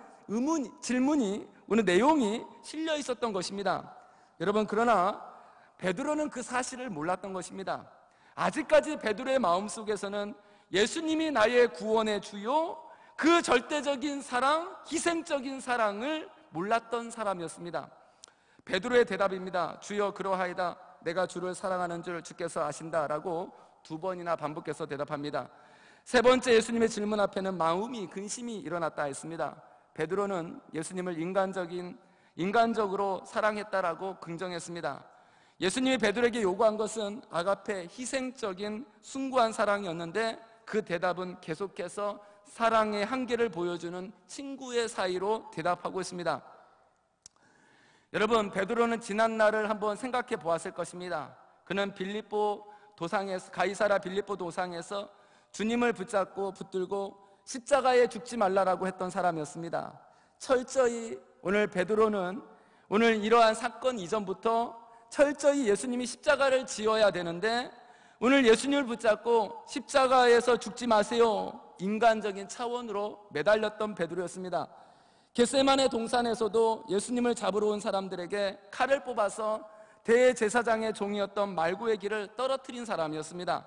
질문이, 오늘 내용이 실려 있었던 것입니다. 여러분, 그러나 베드로는 그 사실을 몰랐던 것입니다. 아직까지 베드로의 마음속에서는 예수님이 나의 구원의 주요, 그 절대적인 사랑, 희생적인 사랑을 몰랐던 사람이었습니다. 베드로의 대답입니다. 주여, 그러하이다. 내가 주를 사랑하는 줄 주께서 아신다 라고 2번이나 반복해서 대답합니다. 3번째 예수님의 질문 앞에는 마음이, 근심이 일어났다 했습니다. 베드로는 예수님을 인간적으로 사랑했다라고 긍정했습니다. 예수님이 베드로에게 요구한 것은 아가페, 희생적인 숭고한 사랑이었는데 그 대답은 계속해서 사랑의 한계를 보여주는 친구의 사이로 대답하고 있습니다. 여러분, 베드로는 지난 날을 한번 생각해 보았을 것입니다. 그는 가이사라 빌립보 도상에서 주님을 붙잡고 붙들고 십자가에 죽지 말라라고 했던 사람이었습니다. 철저히 오늘 베드로는 오늘 이러한 사건 이전부터 철저히 예수님이 십자가를 지어야 되는데 오늘 예수님을 붙잡고 십자가에서 죽지 마세요, 인간적인 차원으로 매달렸던 베드로였습니다. 겟세마네 동산에서도 예수님을 잡으러 온 사람들에게 칼을 뽑아서 대제사장의 종이었던 말구의 길을 떨어뜨린 사람이었습니다.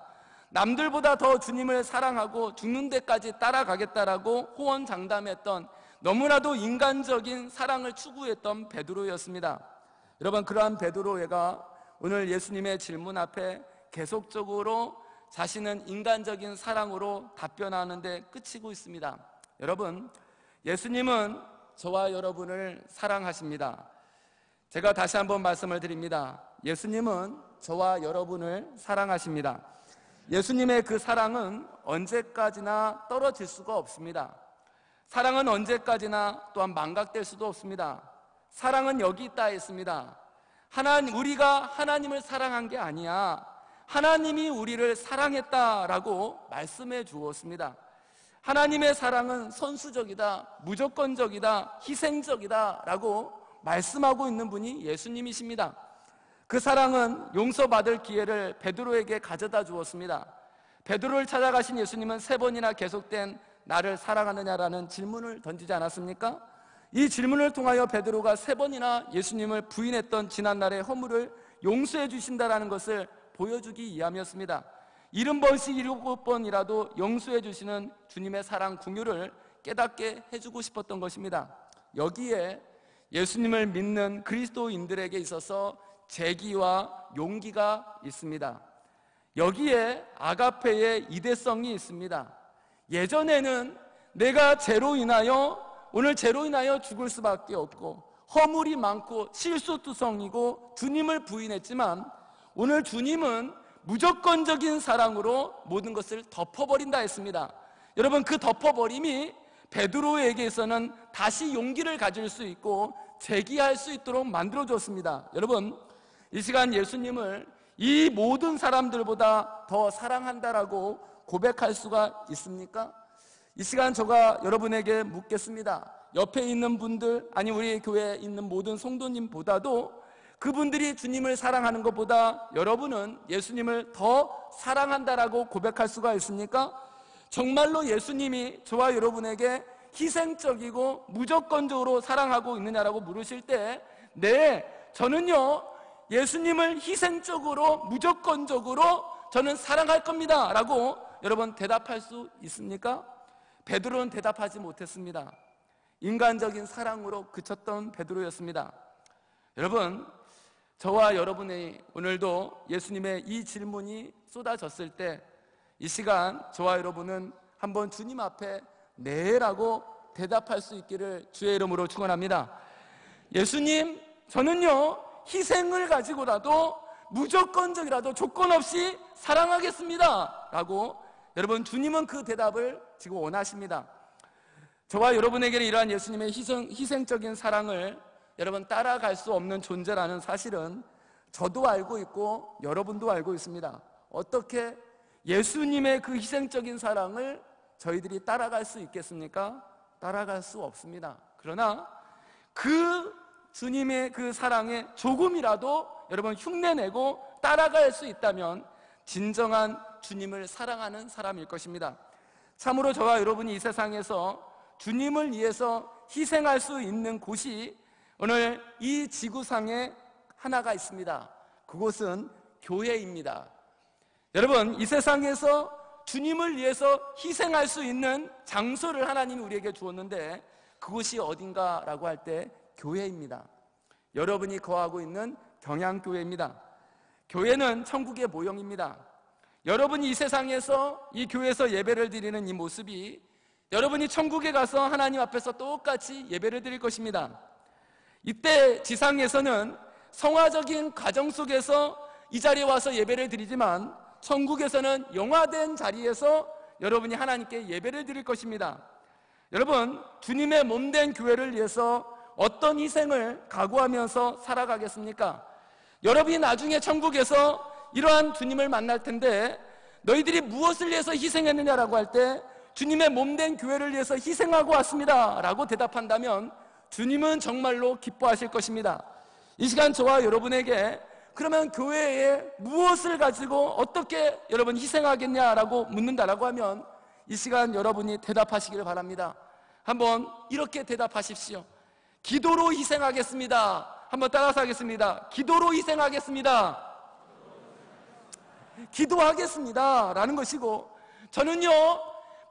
남들보다 더 주님을 사랑하고 죽는 데까지 따라가겠다라고 호언장담했던 너무나도 인간적인 사랑을 추구했던 베드로였습니다. 여러분, 그러한 베드로가 오늘 예수님의 질문 앞에 계속적으로 자신은 인간적인 사랑으로 답변하는데 그치고 있습니다. 여러분, 예수님은 저와 여러분을 사랑하십니다. 제가 다시 한번 말씀을 드립니다. 예수님은 저와 여러분을 사랑하십니다. 예수님의 그 사랑은 언제까지나 떨어질 수가 없습니다. 사랑은 언제까지나 또한 망각될 수도 없습니다. 사랑은 여기 있다 했습니다. 우리가 하나님을 사랑한 게 아니야, 하나님이 우리를 사랑했다라고 말씀해 주었습니다. 하나님의 사랑은 선수적이다, 무조건적이다, 희생적이다 라고 말씀하고 있는 분이 예수님이십니다. 그 사랑은 용서받을 기회를 베드로에게 가져다 주었습니다. 베드로를 찾아가신 예수님은 3번이나 계속된 나를 사랑하느냐라는 질문을 던지지 않았습니까? 이 질문을 통하여 베드로가 3번이나 예수님을 부인했던 지난날의 허물을 용서해 주신다라는 것을 보여주기 위함이었습니다. 70번씩 7번이라도 용서해 주시는 주님의 사랑 긍휼을 깨닫게 해주고 싶었던 것입니다. 여기에 예수님을 믿는 그리스도인들에게 있어서 재기와 용기가 있습니다. 여기에 아가페의 이대성이 있습니다. 예전에는 내가 오늘 죄로 인하여 죽을 수밖에 없고 허물이 많고 실수투성이고 주님을 부인했지만 오늘 주님은 무조건적인 사랑으로 모든 것을 덮어버린다 했습니다. 여러분, 그 덮어버림이 베드로에게서는 다시 용기를 가질 수 있고 재기할 수 있도록 만들어줬습니다. 여러분, 이 시간 예수님을 이 모든 사람들보다 더 사랑한다라고 고백할 수가 있습니까? 이 시간 제가 여러분에게 묻겠습니다. 옆에 있는 분들, 아니 우리 교회에 있는 모든 성도님보다도 그분들이 주님을 사랑하는 것보다 여러분은 예수님을 더 사랑한다라고 고백할 수가 있습니까? 정말로 예수님이 저와 여러분에게 희생적이고 무조건적으로 사랑하고 있느냐라고 물으실 때, 네, 저는요 예수님을 희생적으로 무조건적으로 저는 사랑할 겁니다 라고 여러분 대답할 수 있습니까? 베드로는 대답하지 못했습니다. 인간적인 사랑으로 그쳤던 베드로였습니다. 여러분, 저와 여러분의 오늘도 예수님의 이 질문이 쏟아졌을 때 이 시간 저와 여러분은 한번 주님 앞에 네라고 대답할 수 있기를 주의 이름으로 축원합니다. 예수님, 저는요 희생을 가지고라도 무조건적이라도 조건 없이 사랑하겠습니다 라고 여러분 주님은 그 대답을 지금 원하십니다. 저와 여러분에게는 이러한 예수님의 희생적인 사랑을 여러분 따라갈 수 없는 존재라는 사실은 저도 알고 있고 여러분도 알고 있습니다. 어떻게 예수님의 그 희생적인 사랑을 저희들이 따라갈 수 있겠습니까? 따라갈 수 없습니다. 그러나 그 주님의 그 사랑에 조금이라도 여러분 흉내내고 따라갈 수 있다면 진정한 주님을 사랑하는 사람일 것입니다. 참으로 저와 여러분이 이 세상에서 주님을 위해서 희생할 수 있는 곳이 오늘 이 지구상에 하나가 있습니다. 그곳은 교회입니다. 여러분, 이 세상에서 주님을 위해서 희생할 수 있는 장소를 하나님이 우리에게 주었는데 그곳이 어딘가라고 할 때 교회입니다. 여러분이 거하고 있는 경양교회입니다. 교회는 천국의 모형입니다. 여러분이 이 세상에서 이 교회에서 예배를 드리는 이 모습이 여러분이 천국에 가서 하나님 앞에서 똑같이 예배를 드릴 것입니다. 이때 지상에서는 성화적인 과정 속에서 이 자리에 와서 예배를 드리지만 천국에서는 영화된 자리에서 여러분이 하나님께 예배를 드릴 것입니다. 여러분, 주님의 몸된 교회를 위해서 어떤 희생을 각오하면서 살아가겠습니까? 여러분이 나중에 천국에서 이러한 주님을 만날 텐데 너희들이 무엇을 위해서 희생했느냐라고 할 때 주님의 몸된 교회를 위해서 희생하고 왔습니다 라고 대답한다면 주님은 정말로 기뻐하실 것입니다. 이 시간 저와 여러분에게 그러면 교회에 무엇을 가지고 어떻게 여러분 희생하겠냐라고 묻는다라고 하면 이 시간 여러분이 대답하시기를 바랍니다. 한번 이렇게 대답하십시오. 기도로 희생하겠습니다. 한번 따라서 하겠습니다. 기도로 희생하겠습니다. 기도하겠습니다 라는 것이고, 저는요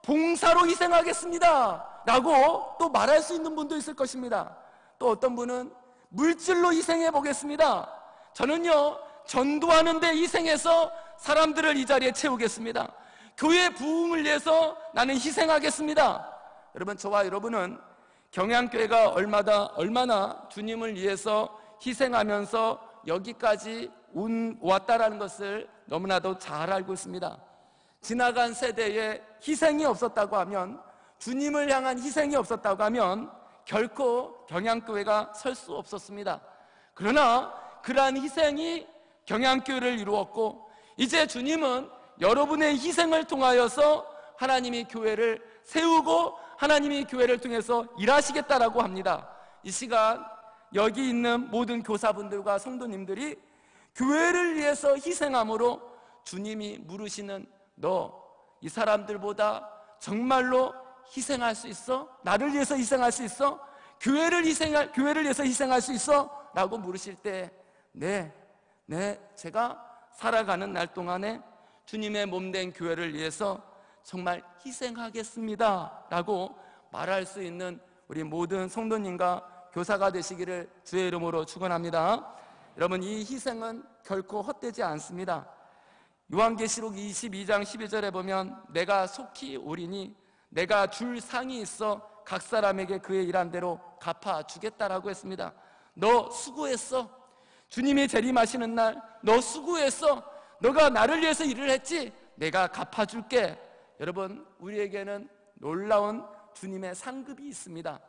봉사로 희생하겠습니다 라고 또 말할 수 있는 분도 있을 것입니다. 또 어떤 분은 물질로 희생해 보겠습니다. 저는요 전도하는 데 희생해서 사람들을 이 자리에 채우겠습니다. 교회 부흥을 위해서 나는 희생하겠습니다. 여러분, 저와 여러분은 경양교회가 얼마나 주님을 위해서 희생하면서 여기까지 왔다라는 것을 너무나도 잘 알고 있습니다. 지나간 세대에 희생이 없었다고 하면, 주님을 향한 희생이 없었다고 하면 결코 경양교회가 설 수 없었습니다. 그러나 그러한 희생이 경양교회를 이루었고, 이제 주님은 여러분의 희생을 통하여서 하나님이 교회를 세우고 하나님이 교회를 통해서 일하시겠다라고 합니다. 이 시간 여기 있는 모든 교사분들과 성도님들이 교회를 위해서 희생함으로 주님이 물으시는, 너 이 사람들보다 정말로 희생할 수 있어? 나를 위해서 희생할 수 있어? 교회를 위해서 희생할 수 있어? 라고 물으실 때 네, 제가 살아가는 날 동안에 주님의 몸된 교회를 위해서 정말 희생하겠습니다 라고 말할 수 있는 우리 모든 성도님과 교사가 되시기를 주의 이름으로 축원합니다. 여러분, 이 희생은 결코 헛되지 않습니다. 요한계시록 22장 12절에 보면 내가 속히 오리니 내가 줄 상이 있어 각 사람에게 그의 일한 대로 갚아주겠다라고 했습니다. 너 수고했어. 주님이 재림하시는 날 너 수고했어. 너가 나를 위해서 일을 했지. 내가 갚아줄게. 여러분, 우리에게는 놀라운 주님의 상급이 있습니다.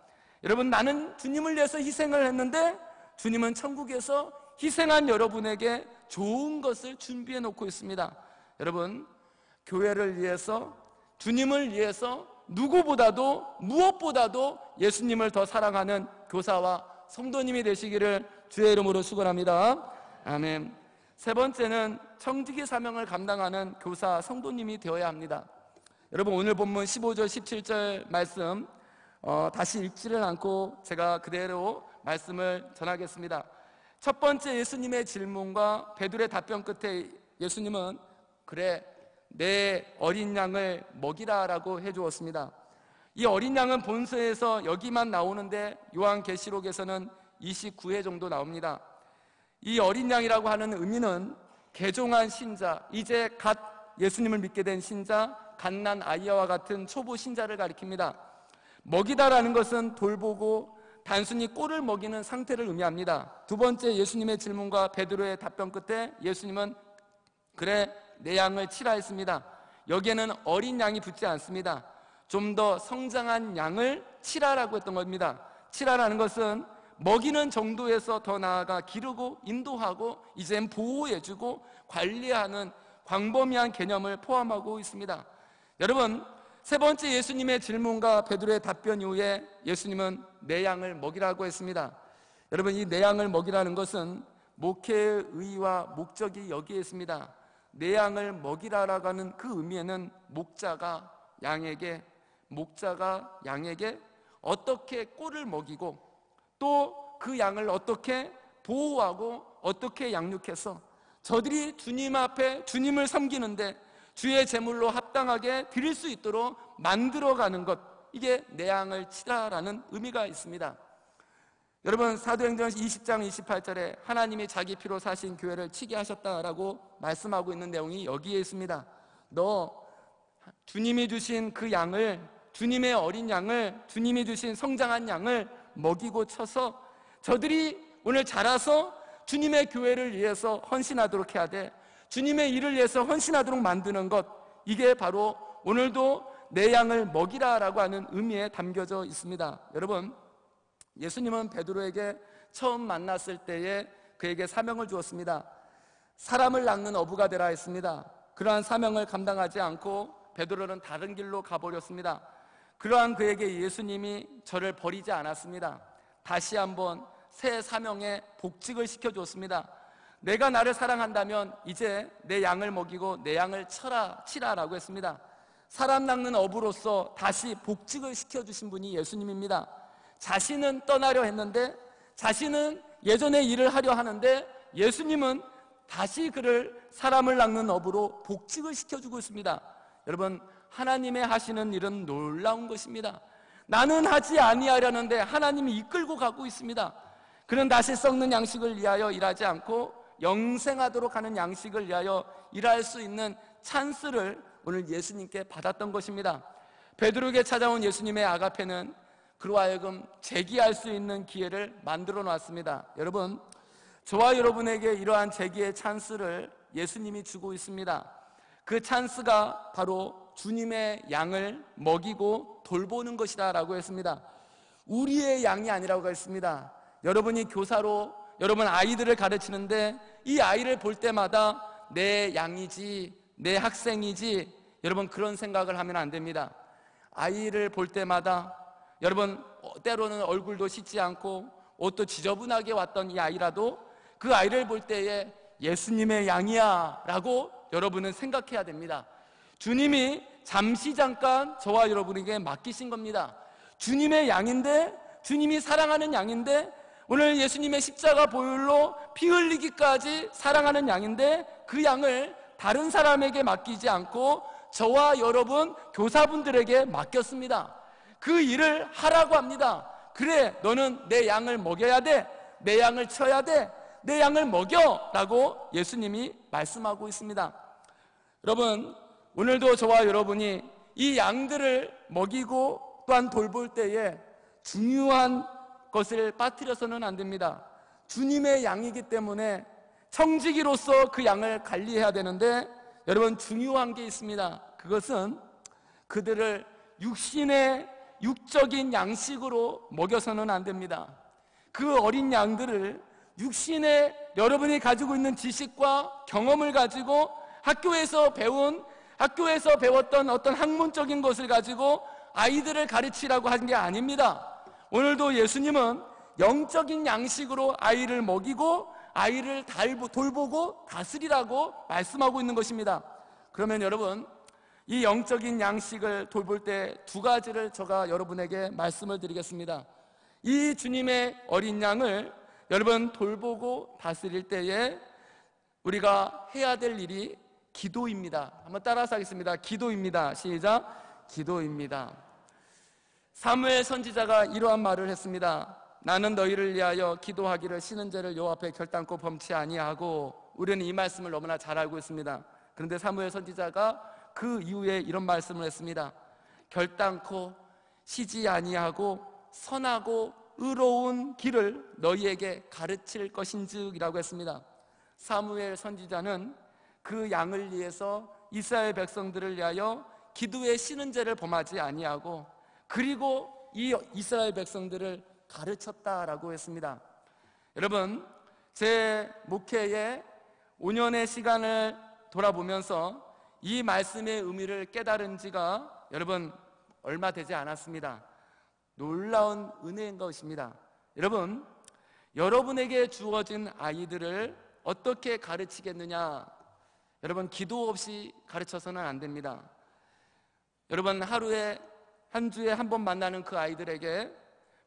여러분, 나는 주님을 위해서 희생을 했는데 주님은 천국에서 희생한 여러분에게 좋은 것을 준비해 놓고 있습니다. 여러분, 교회를 위해서, 주님을 위해서 누구보다도 무엇보다도 예수님을 더 사랑하는 교사와 성도님이 되시기를 주의 이름으로 축원합니다. 아멘. 세 번째는 청지기 사명을 감당하는 교사, 성도님이 되어야 합니다. 여러분, 오늘 본문 15절 17절 말씀 다시 읽지를 않고 제가 그대로 말씀을 전하겠습니다. 첫 번째 예수님의 질문과 베드로의 답변 끝에 예수님은 그래, 내 어린 양을 먹이라 라고 해주었습니다. 이 어린 양은 본서에서 여기만 나오는데 요한계시록에서는 29회 정도 나옵니다. 이 어린 양이라고 하는 의미는 개종한 신자, 이제 갓 예수님을 믿게 된 신자, 갓난 아이와 같은 초보 신자를 가리킵니다. 먹이다라는 것은 돌보고 단순히 꼴을 먹이는 상태를 의미합니다. 두 번째 예수님의 질문과 베드로의 답변 끝에 예수님은 그래, 내 양을 치라 했습니다. 여기에는 어린 양이 붙지 않습니다. 좀 더 성장한 양을 치라라고 했던 겁니다. 치라라는 것은 먹이는 정도에서 더 나아가 기르고 인도하고 이젠 보호해주고 관리하는 광범위한 개념을 포함하고 있습니다. 여러분, 세 번째 예수님의 질문과 베드로의 답변 이후에 예수님은 내 양을 먹이라고 했습니다. 여러분, 이 내 양을 먹이라는 것은 목회의 의의와 목적이 여기에 있습니다. 내 양을 먹이라라고 하는 그 의미에는 목자가 양에게 어떻게 꼴을 먹이고 또 그 양을 어떻게 보호하고 어떻게 양육해서 저들이 주님 앞에 주님을 섬기는데 주의 제물로 합당하게 드릴 수 있도록 만들어가는 것, 이게 내 양을 치라라는 의미가 있습니다. 여러분, 사도행전 20장 28절에 하나님이 자기 피로 사신 교회를 치게 하셨다라고 말씀하고 있는 내용이 여기에 있습니다. 너 주님이 주신 그 양을, 주님의 어린 양을, 주님이 주신 성장한 양을 먹이고 쳐서 저들이 오늘 자라서 주님의 교회를 위해서 헌신하도록 해야 돼. 주님의 일을 위해서 헌신하도록 만드는 것, 이게 바로 오늘도 내 양을 먹이라라고 하는 의미에 담겨져 있습니다. 여러분, 예수님은 베드로에게 처음 만났을 때에 그에게 사명을 주었습니다. 사람을 낚는 어부가 되라 했습니다. 그러한 사명을 감당하지 않고 베드로는 다른 길로 가버렸습니다. 그러한 그에게 예수님이 저를 버리지 않았습니다. 다시 한번 새 사명에 복직을 시켜줬습니다. 내가 나를 사랑한다면 이제 내 양을 먹이고 내 양을 치라라고 했습니다. 사람 낚는 어부로서 다시 복직을 시켜주신 분이 예수님입니다. 자신은 떠나려 했는데, 자신은 예전의 일을 하려 하는데, 예수님은 다시 그를 사람을 낚는 어부로 복직을 시켜주고 있습니다. 여러분, 하나님의 하시는 일은 놀라운 것입니다. 나는 하지 아니하려는데 하나님이 이끌고 가고 있습니다. 그는 다시 썩는 양식을 위하여 일하지 않고 영생하도록 하는 양식을 위하여 일할 수 있는 찬스를 오늘 예수님께 받았던 것입니다. 베드로에게 찾아온 예수님의 아가페는 그로 하여금 재기할 수 있는 기회를 만들어 놨습니다. 여러분, 저와 여러분에게 이러한 재기의 찬스를 예수님이 주고 있습니다. 그 찬스가 바로 주님의 양을 먹이고 돌보는 것이다 라고 했습니다. 우리의 양이 아니라고 했습니다. 여러분이 교사로 여러분 아이들을 가르치는데 이 아이를 볼 때마다 내 양이지, 내 학생이지, 여러분 그런 생각을 하면 안 됩니다. 아이를 볼 때마다 여러분 때로는 얼굴도 씻지 않고 옷도 지저분하게 왔던 이 아이라도 그 아이를 볼 때에 예수님의 양이야 라고 여러분은 생각해야 됩니다. 주님이 잠시 잠깐 저와 여러분에게 맡기신 겁니다. 주님의 양인데, 주님이 사랑하는 양인데, 오늘 예수님의 십자가 보혈로 피 흘리기까지 사랑하는 양인데 그 양을 다른 사람에게 맡기지 않고 저와 여러분 교사분들에게 맡겼습니다. 그 일을 하라고 합니다. 그래, 너는 내 양을 먹여야 돼, 내 양을 쳐야 돼, 내 양을 먹여 라고 예수님이 말씀하고 있습니다. 여러분, 오늘도 저와 여러분이 이 양들을 먹이고 또한 돌볼 때에 중요한 것을 빠뜨려서는 안 됩니다. 주님의 양이기 때문에 청지기로서 그 양을 관리해야 되는데, 여러분 중요한 게 있습니다. 그것은 그들을 육적인 양식으로 먹여서는 안 됩니다. 그 어린 양들을 육신의 여러분이 가지고 있는 지식과 경험을 가지고 학교에서 배웠던 어떤 학문적인 것을 가지고 아이들을 가르치라고 한 게 아닙니다. 오늘도 예수님은 영적인 양식으로 아이를 먹이고 아이를 돌보고 다스리라고 말씀하고 있는 것입니다. 그러면 여러분, 이 영적인 양식을 돌볼 때 두 가지를 제가 여러분에게 말씀을 드리겠습니다. 이 주님의 어린 양을 여러분 돌보고 다스릴 때에 우리가 해야 될 일이 기도입니다. 한번 따라서 하겠습니다. 기도입니다. 시작. 기도입니다. 사무엘 선지자가 이러한 말을 했습니다. 나는 너희를 위하여 기도하기를 쉬는 죄를 여호와 앞에 결단코 범치 아니하고. 우리는 이 말씀을 너무나 잘 알고 있습니다. 그런데 사무엘 선지자가 그 이후에 이런 말씀을 했습니다. 결단코 쉬지 아니하고 선하고 의로운 길을 너희에게 가르칠 것인즉이라고 했습니다. 사무엘 선지자는 그 양을 위해서 이스라엘 백성들을 위하여 기도에 쉬는 죄를 범하지 아니하고 그리고 이 이스라엘 백성들을 가르쳤다라고 했습니다. 여러분, 제 목회에 5년의 시간을 돌아보면서 이 말씀의 의미를 깨달은 지가 여러분 얼마 되지 않았습니다. 놀라운 은혜인 것입니다. 여러분, 여러분에게 주어진 아이들을 어떻게 가르치겠느냐? 여러분, 기도 없이 가르쳐서는 안 됩니다. 여러분, 한 주에 한 번 만나는 그 아이들에게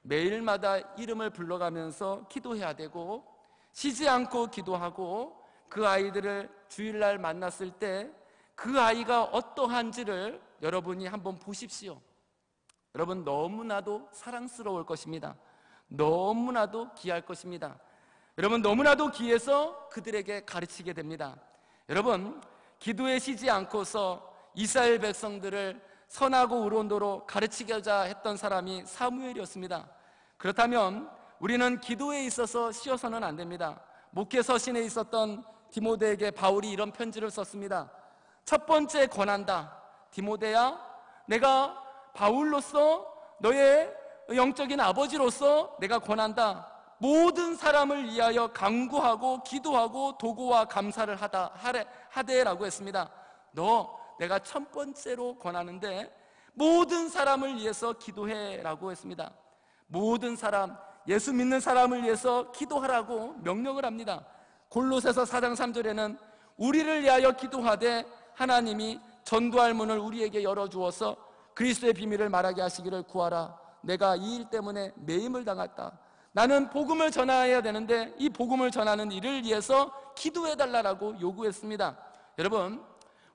매일마다 이름을 불러가면서 기도해야 되고, 쉬지 않고 기도하고, 그 아이들을 주일날 만났을 때 그 아이가 어떠한지를 여러분이 한번 보십시오. 여러분, 너무나도 사랑스러울 것입니다. 너무나도 귀할 것입니다. 여러분, 너무나도 귀해서 그들에게 가르치게 됩니다. 여러분, 기도에 쉬지 않고서 이스라엘 백성들을 선하고 의로운도로 가르치고자 했던 사람이 사무엘이었습니다. 그렇다면 우리는 기도에 있어서 쉬어서는 안 됩니다. 목회 서신에 있었던 디모데에게 바울이 이런 편지를 썼습니다. 첫 번째 권한다. 디모데야, 내가 바울로서 너의 영적인 아버지로서 내가 권한다. 모든 사람을 위하여 간구하고 기도하고 도구와 감사를 하되라고 했습니다. 내가 첫 번째로 권하는데 모든 사람을 위해서 기도해라고 했습니다. 모든 사람, 예수 믿는 사람을 위해서 기도하라고 명령을 합니다. 골로새서 4장 3절에는 우리를 위하여 기도하되 하나님이 전도할 문을 우리에게 열어주어서 그리스도의 비밀을 말하게 하시기를 구하라. 내가 이 일 때문에 매임을 당했다. 나는 복음을 전해야 되는데 이 복음을 전하는 일을 위해서 기도해달라고 요구했습니다. 여러분,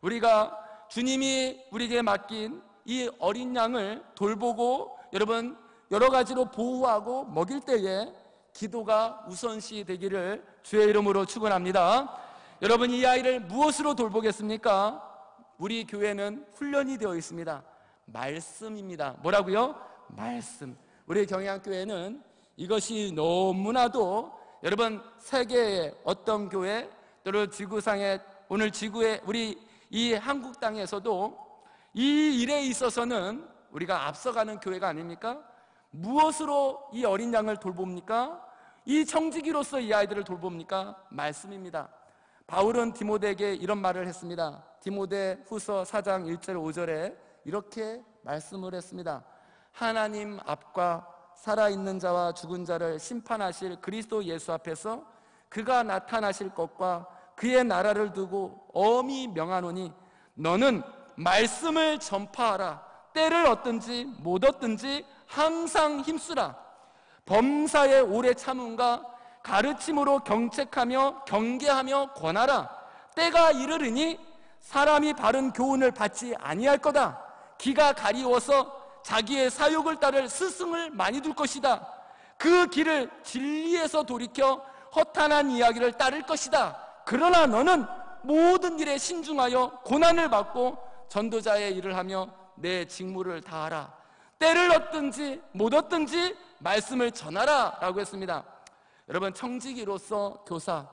우리가 주님이 우리에게 맡긴 이 어린 양을 돌보고 여러분 여러 가지로 보호하고 먹일 때에 기도가 우선시 되기를 주의 이름으로 축원합니다. 여러분, 이 아이를 무엇으로 돌보겠습니까? 우리 교회는 훈련이 되어 있습니다. 말씀입니다. 뭐라고요? 말씀. 우리 경양교회는 이것이 너무나도 여러분 세계의 어떤 교회 또는 지구상의 오늘 지구의 우리 이 한국 땅에서도 이 일에 있어서는 우리가 앞서가는 교회가 아닙니까? 무엇으로 이 어린 양을 돌봅니까? 이 청지기로서 이 아이들을 돌봅니까? 말씀입니다. 바울은 디모데에게 이런 말을 했습니다. 디모데 후서 4장 1절 5절에 이렇게 말씀을 했습니다. 하나님 앞과 살아있는 자와 죽은 자를 심판하실 그리스도 예수 앞에서 그가 나타나실 것과 그의 나라를 두고 엄히 명하노니 너는 말씀을 전파하라. 때를 얻든지 못 얻든지 항상 힘쓰라. 범사의 오래 참음과 가르침으로 경책하며 경계하며 권하라. 때가 이르르니 사람이 바른 교훈을 받지 아니할 거다. 기가 가리워서 자기의 사욕을 따를 스승을 많이 둘 것이다. 그 길을 진리에서 돌이켜 허탄한 이야기를 따를 것이다. 그러나 너는 모든 일에 신중하여 고난을 받고 전도자의 일을 하며 내 직무를 다하라. 때를 얻든지 못 얻든지 말씀을 전하라 라고 했습니다. 여러분, 청지기로서 교사,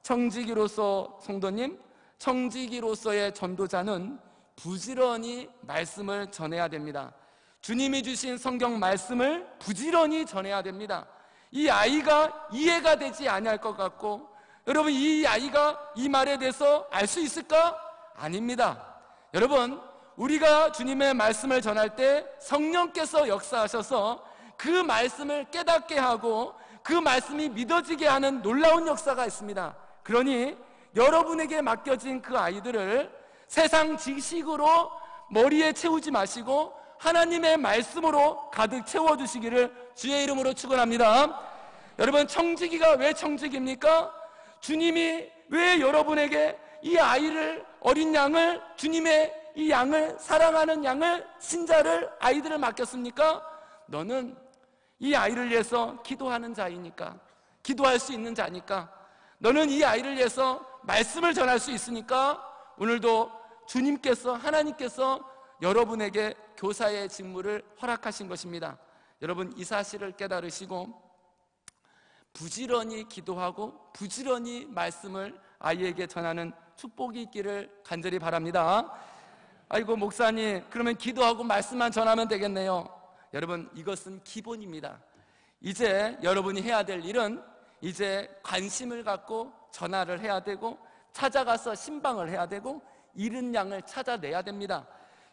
청지기로서 성도님, 청지기로서의 전도자는 부지런히 말씀을 전해야 됩니다. 주님이 주신 성경 말씀을 부지런히 전해야 됩니다. 이 아이가 이해가 되지 아니할 것 같고, 여러분, 이 아이가 이 말에 대해서 알 수 있을까? 아닙니다. 여러분, 우리가 주님의 말씀을 전할 때 성령께서 역사하셔서 그 말씀을 깨닫게 하고 그 말씀이 믿어지게 하는 놀라운 역사가 있습니다. 그러니 여러분에게 맡겨진 그 아이들을 세상 지식으로 머리에 채우지 마시고 하나님의 말씀으로 가득 채워주시기를 주의 이름으로 축원합니다. 여러분, 청지기가 왜 청지기입니까? 주님이 왜 여러분에게 이 아이를, 어린 양을, 주님의 이 양을, 사랑하는 양을, 신자를, 아이들을 맡겼습니까? 너는 이 아이를 위해서 기도하는 자이니까, 기도할 수 있는 자니까, 너는 이 아이를 위해서 말씀을 전할 수 있으니까 오늘도 주님께서, 하나님께서 여러분에게 교사의 직무를 허락하신 것입니다. 여러분, 이 사실을 깨달으시고 부지런히 기도하고 부지런히 말씀을 아이에게 전하는 축복이 있기를 간절히 바랍니다. 아이고, 목사님, 그러면 기도하고 말씀만 전하면 되겠네요. 여러분, 이것은 기본입니다. 이제 여러분이 해야 될 일은 이제 관심을 갖고 전화를 해야 되고 찾아가서 신방을 해야 되고 잃은 양을 찾아내야 됩니다.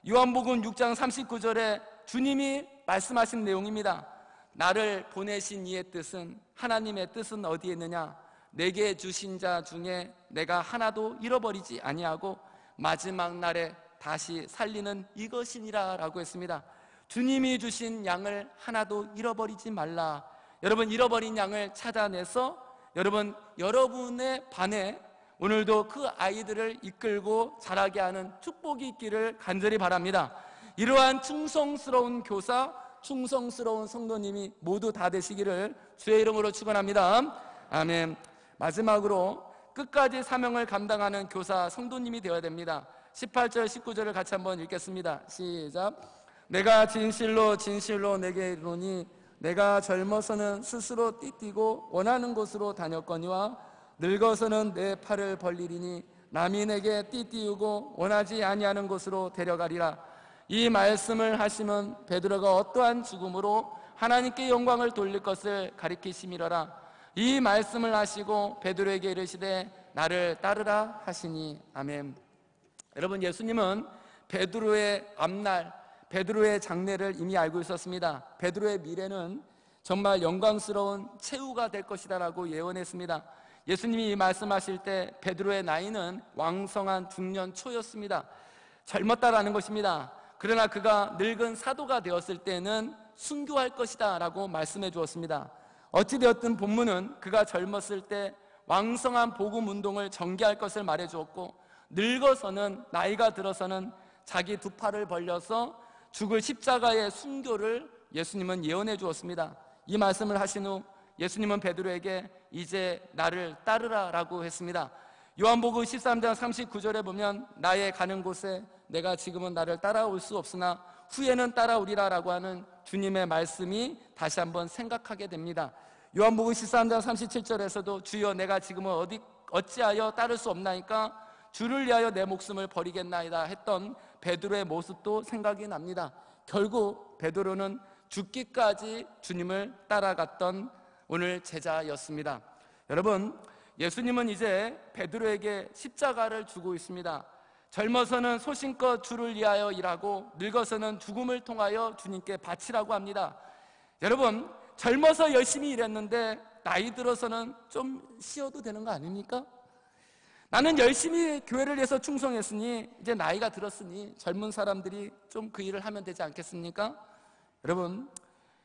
요한복음 6장 39절에 주님이 말씀하신 내용입니다. 나를 보내신 이의 뜻은, 하나님의 뜻은 어디에 있느냐? 내게 주신 자 중에 내가 하나도 잃어버리지 아니하고 마지막 날에 다시 살리는 이것이니라 라고 했습니다. 주님이 주신 양을 하나도 잃어버리지 말라. 여러분, 잃어버린 양을 찾아내서 여러분, 여러분의 반에 오늘도 그 아이들을 이끌고 자라게 하는 축복이 있기를 간절히 바랍니다. 이러한 충성스러운 교사, 충성스러운 성도님이 모두 다 되시기를 주의 이름으로 축원합니다. 아멘. 마지막으로 끝까지 사명을 감당하는 교사, 성도님이 되어야 됩니다. 18절, 19절을 같이 한번 읽겠습니다. 시작. 내가 진실로 진실로 내게 이르노니 내가 젊어서는 스스로 띠띠고 원하는 곳으로 다녔거니와 늙어서는 내 팔을 벌리리니 남이 내게 띠띠우고 원하지 아니하는 곳으로 데려가리라. 이 말씀을 하시면 베드로가 어떠한 죽음으로 하나님께 영광을 돌릴 것을 가리키심이러라. 이 말씀을 하시고 베드로에게 이르시되 나를 따르라 하시니. 아멘. 여러분, 예수님은 베드로의 앞날, 베드로의 장래를 이미 알고 있었습니다. 베드로의 미래는 정말 영광스러운 최후가 될 것이다 라고 예언했습니다. 예수님이 이 말씀하실 때 베드로의 나이는 왕성한 중년 초였습니다. 젊었다라는 것입니다. 그러나 그가 늙은 사도가 되었을 때는 순교할 것이다 라고 말씀해 주었습니다. 어찌되었든 본문은 그가 젊었을 때 왕성한 복음 운동을 전개할 것을 말해 주었고, 늙어서는, 나이가 들어서는 자기 두 팔을 벌려서 죽을 십자가의 순교를 예수님은 예언해 주었습니다. 이 말씀을 하신 후 예수님은 베드로에게 이제 나를 따르라 라고 했습니다. 요한복음 13장 39절에 보면 나의 가는 곳에 내가 지금은 나를 따라올 수 없으나 후에는 따라오리라 라고 하는 주님의 말씀이 다시 한번 생각하게 됩니다. 요한복음 13장 37절에서도 주여 내가 지금은 어찌하여 따를 수 없나이까 주를 위하여 내 목숨을 버리겠나이다 했던 베드로의 모습도 생각이 납니다. 결국 베드로는 죽기까지 주님을 따라갔던 오늘 제자였습니다. 여러분, 예수님은 이제 베드로에게 십자가를 주고 있습니다. 젊어서는 소신껏 주를 위하여 일하고 늙어서는 죽음을 통하여 주님께 바치라고 합니다. 여러분, 젊어서 열심히 일했는데 나이 들어서는 좀 쉬어도 되는 거 아닙니까? 나는 열심히 교회를 위해서 충성했으니 이제 나이가 들었으니 젊은 사람들이 좀 그 일을 하면 되지 않겠습니까? 여러분,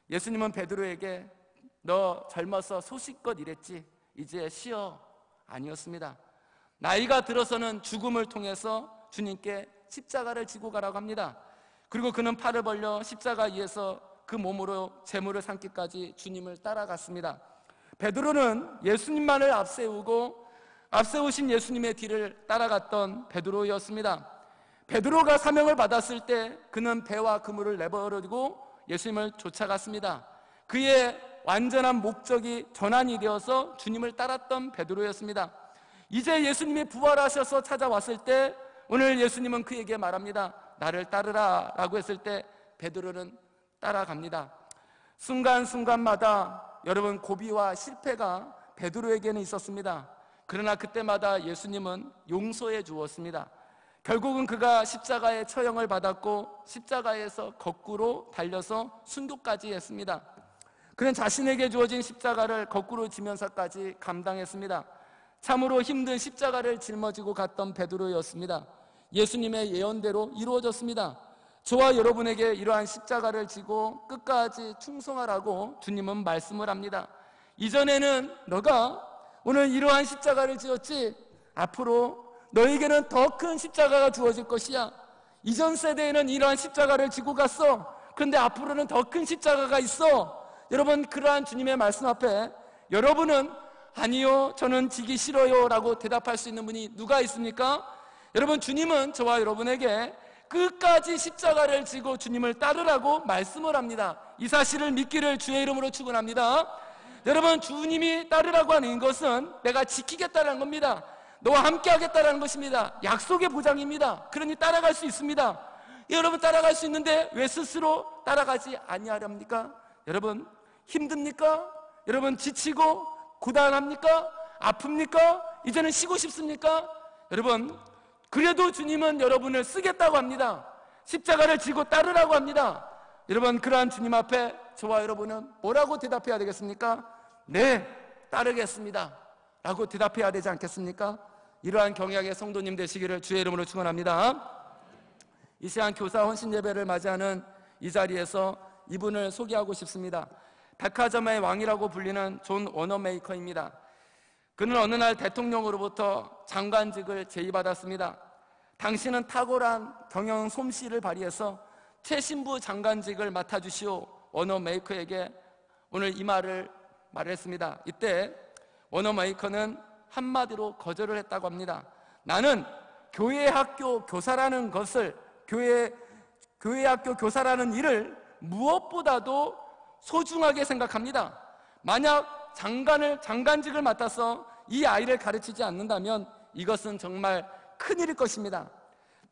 예수님은 베드로에게 너 젊어서 소신껏 일했지 이제 쉬어 아니었습니다. 나이가 들어서는 죽음을 통해서 주님께 십자가를 지고 가라고 합니다. 그리고 그는 팔을 벌려 십자가 위에서 그 몸으로 제물을 삼기까지 주님을 따라갔습니다. 베드로는 예수님만을 앞세우신 예수님의 뒤를 따라갔던 베드로였습니다. 베드로가 사명을 받았을 때 그는 배와 그물을 내버려두고 예수님을 쫓아갔습니다. 그의 완전한 목적이 전환이 되어서 주님을 따랐던 베드로였습니다. 이제 예수님이 부활하셔서 찾아왔을 때 오늘 예수님은 그에게 말합니다. 나를 따르라 라고 했을 때 베드로는 따라갑니다. 순간순간마다 여러분 고비와 실패가 베드로에게는 있었습니다. 그러나 그때마다 예수님은 용서해 주었습니다. 결국은 그가 십자가의 처형을 받았고 십자가에서 거꾸로 달려서 순교까지 했습니다. 그는 자신에게 주어진 십자가를 거꾸로 지면서까지 감당했습니다. 참으로 힘든 십자가를 짊어지고 갔던 베드로였습니다. 예수님의 예언대로 이루어졌습니다. 저와 여러분에게 이러한 십자가를 지고 끝까지 충성하라고 주님은 말씀을 합니다. 이전에는 너가 오늘 이러한 십자가를 지었지 앞으로 너에게는 더 큰 십자가가 주어질 것이야. 이전 세대에는 이러한 십자가를 지고 갔어. 그런데 앞으로는 더 큰 십자가가 있어. 여러분, 그러한 주님의 말씀 앞에 여러분은 아니요, 저는 지기 싫어요 라고 대답할 수 있는 분이 누가 있습니까? 여러분, 주님은 저와 여러분에게 끝까지 십자가를 지고 주님을 따르라고 말씀을 합니다. 이 사실을 믿기를 주의 이름으로 축원합니다. 여러분, 주님이 따르라고 하는 것은 내가 지키겠다는 겁니다. 너와 함께 하겠다는 것입니다. 약속의 보장입니다. 그러니 따라갈 수 있습니다. 여러분, 따라갈 수 있는데 왜 스스로 따라가지 아니하렵니까? 여러분, 힘듭니까? 여러분, 지치고 고단합니까? 아픕니까? 이제는 쉬고 싶습니까? 여러분, 그래도 주님은 여러분을 쓰겠다고 합니다. 십자가를 지고 따르라고 합니다. 여러분, 그러한 주님 앞에 저와 여러분은 뭐라고 대답해야 되겠습니까? 네, 따르겠습니다 라고 대답해야 되지 않겠습니까? 이러한 경약의 성도님 되시기를 주의 이름으로 축원합니다. 이 시간 교사 헌신 예배를 맞이하는 이 자리에서 이분을 소개하고 싶습니다. 백화점의 왕이라고 불리는 존 워너메이커입니다. 그는 어느 날 대통령으로부터 장관직을 제의받았습니다. 당신은 탁월한 경영 솜씨를 발휘해서 최신부 장관직을 맡아주시오. 워너메이커에게 오늘 이 말을 말했습니다. 이때 워너메이커는 한마디로 거절을 했다고 합니다. 나는 교회 학교 교사라는 것을, 교회 학교 교사라는 일을 무엇보다도 소중하게 생각합니다. 만약 장관직을 맡아서 이 아이를 가르치지 않는다면 이것은 정말 큰일일 것입니다.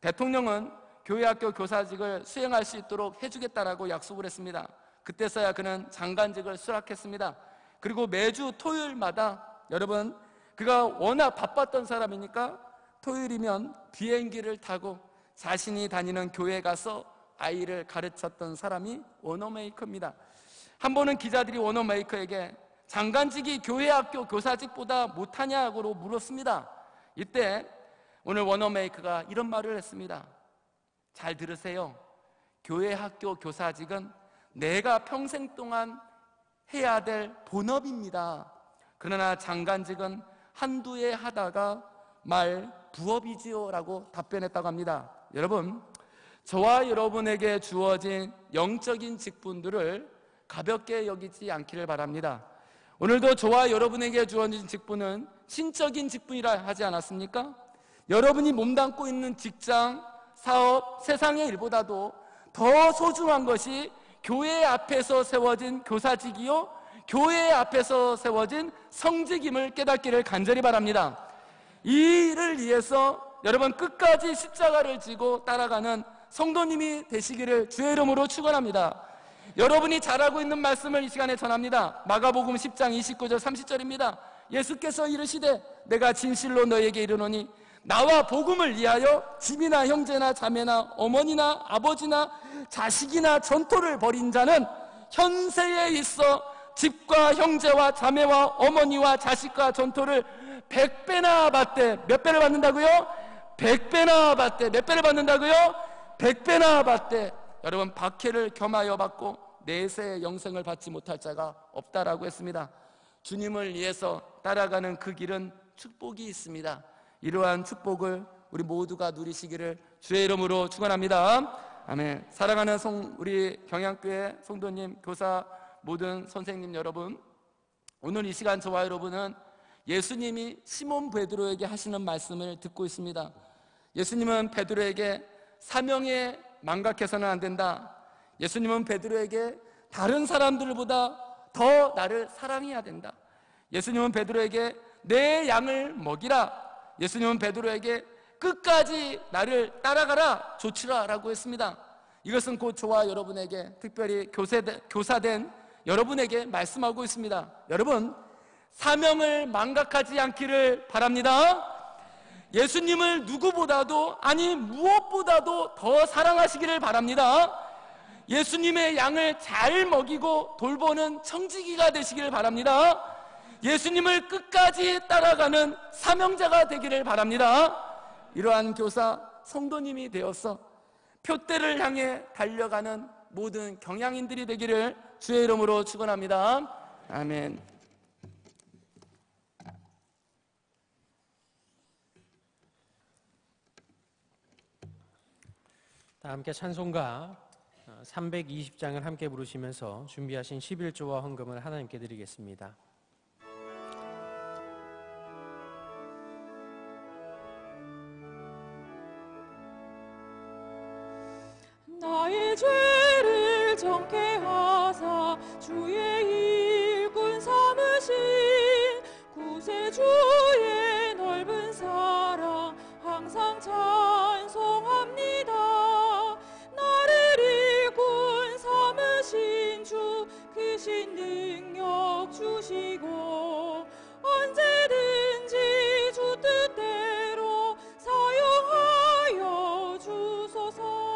대통령은 교회 학교 교사직을 수행할 수 있도록 해주겠다라고 약속을 했습니다. 그때서야 그는 장관직을 수락했습니다. 그리고 매주 토요일마다 여러분, 그가 워낙 바빴던 사람이니까 토요일이면 비행기를 타고 자신이 다니는 교회에 가서 아이를 가르쳤던 사람이 워너메이커입니다. 한 번은 기자들이 워너메이커에게 장관직이 교회 학교 교사직보다 못하냐고 물었습니다. 이때 오늘 워너메이커가 이런 말을 했습니다. 잘 들으세요. 교회 학교 교사직은 내가 평생 동안 해야 될 본업입니다. 그러나 장관직은 한두 해 하다가 말 부업이지요 라고 답변했다고 합니다. 여러분, 저와 여러분에게 주어진 영적인 직분들을 가볍게 여기지 않기를 바랍니다. 오늘도 저와 여러분에게 주어진 직분은 신적인 직분이라 하지 않았습니까? 여러분이 몸담고 있는 직장, 사업, 세상의 일보다도 더 소중한 것이 교회 앞에서 세워진 교사직이요, 교회 앞에서 세워진 성직임을 깨닫기를 간절히 바랍니다. 이 일을 위해서 여러분 끝까지 십자가를 지고 따라가는 성도님이 되시기를 주의 이름으로 축원합니다. 여러분이 잘하고 있는 말씀을 이 시간에 전합니다. 마가복음 10장 29절 30절입니다. 예수께서 이르시되 내가 진실로 너에게 이르노니 나와 복음을 위하여 집이나 형제나 자매나 어머니나 아버지나 자식이나 전토를 벌인 자는 현세에 있어 집과 형제와 자매와 어머니와 자식과 전토를 100배나 받되, 몇 배를 받는다고요? 100배나 받되, 몇 배를 받는다고요? 100배나 받되, 여러분 박해를 겸하여 받고 내세의 영생을 받지 못할 자가 없다라고 했습니다. 주님을 위해서 따라가는 그 길은 축복이 있습니다. 이러한 축복을 우리 모두가 누리시기를 주의 이름으로 축원합니다. 아멘. 사랑하는 우리 경양교회 성도님, 교사, 모든 선생님 여러분, 오늘 이 시간 저와 여러분은 예수님이 시몬 베드로에게 하시는 말씀을 듣고 있습니다. 예수님은 베드로에게 사명에 망각해서는 안 된다. 예수님은 베드로에게 다른 사람들보다 더 나를 사랑해야 된다. 예수님은 베드로에게 내 양을 먹이라. 예수님은 베드로에게 끝까지 나를 따라가라, 좇으라 라고 했습니다. 이것은 곧 저와 여러분에게, 특별히 교사된 여러분에게 말씀하고 있습니다. 여러분, 사명을 망각하지 않기를 바랍니다. 예수님을 누구보다도, 아니 무엇보다도 더 사랑하시기를 바랍니다. 예수님의 양을 잘 먹이고 돌보는 청지기가 되시기를 바랍니다. 예수님을 끝까지 따라가는 사명자가 되기를 바랍니다. 이러한 교사, 성도님이 되어서 표대를 향해 달려가는 모든 경양인들이 되기를 주의 이름으로 축원합니다. 아멘. 다 함께 찬송가 320장을 함께 부르시면서 준비하신 11조와 헌금을 하나님께 드리겠습니다. 나의 죄를 정케 하사 주의 일꾼 삼으신 구세주의 넓은 사랑 항상 찬송합니다. 나를 일꾼 삼으신 주 크신 능력 주시고 언제든지 주 뜻대로 사용하여 주소서.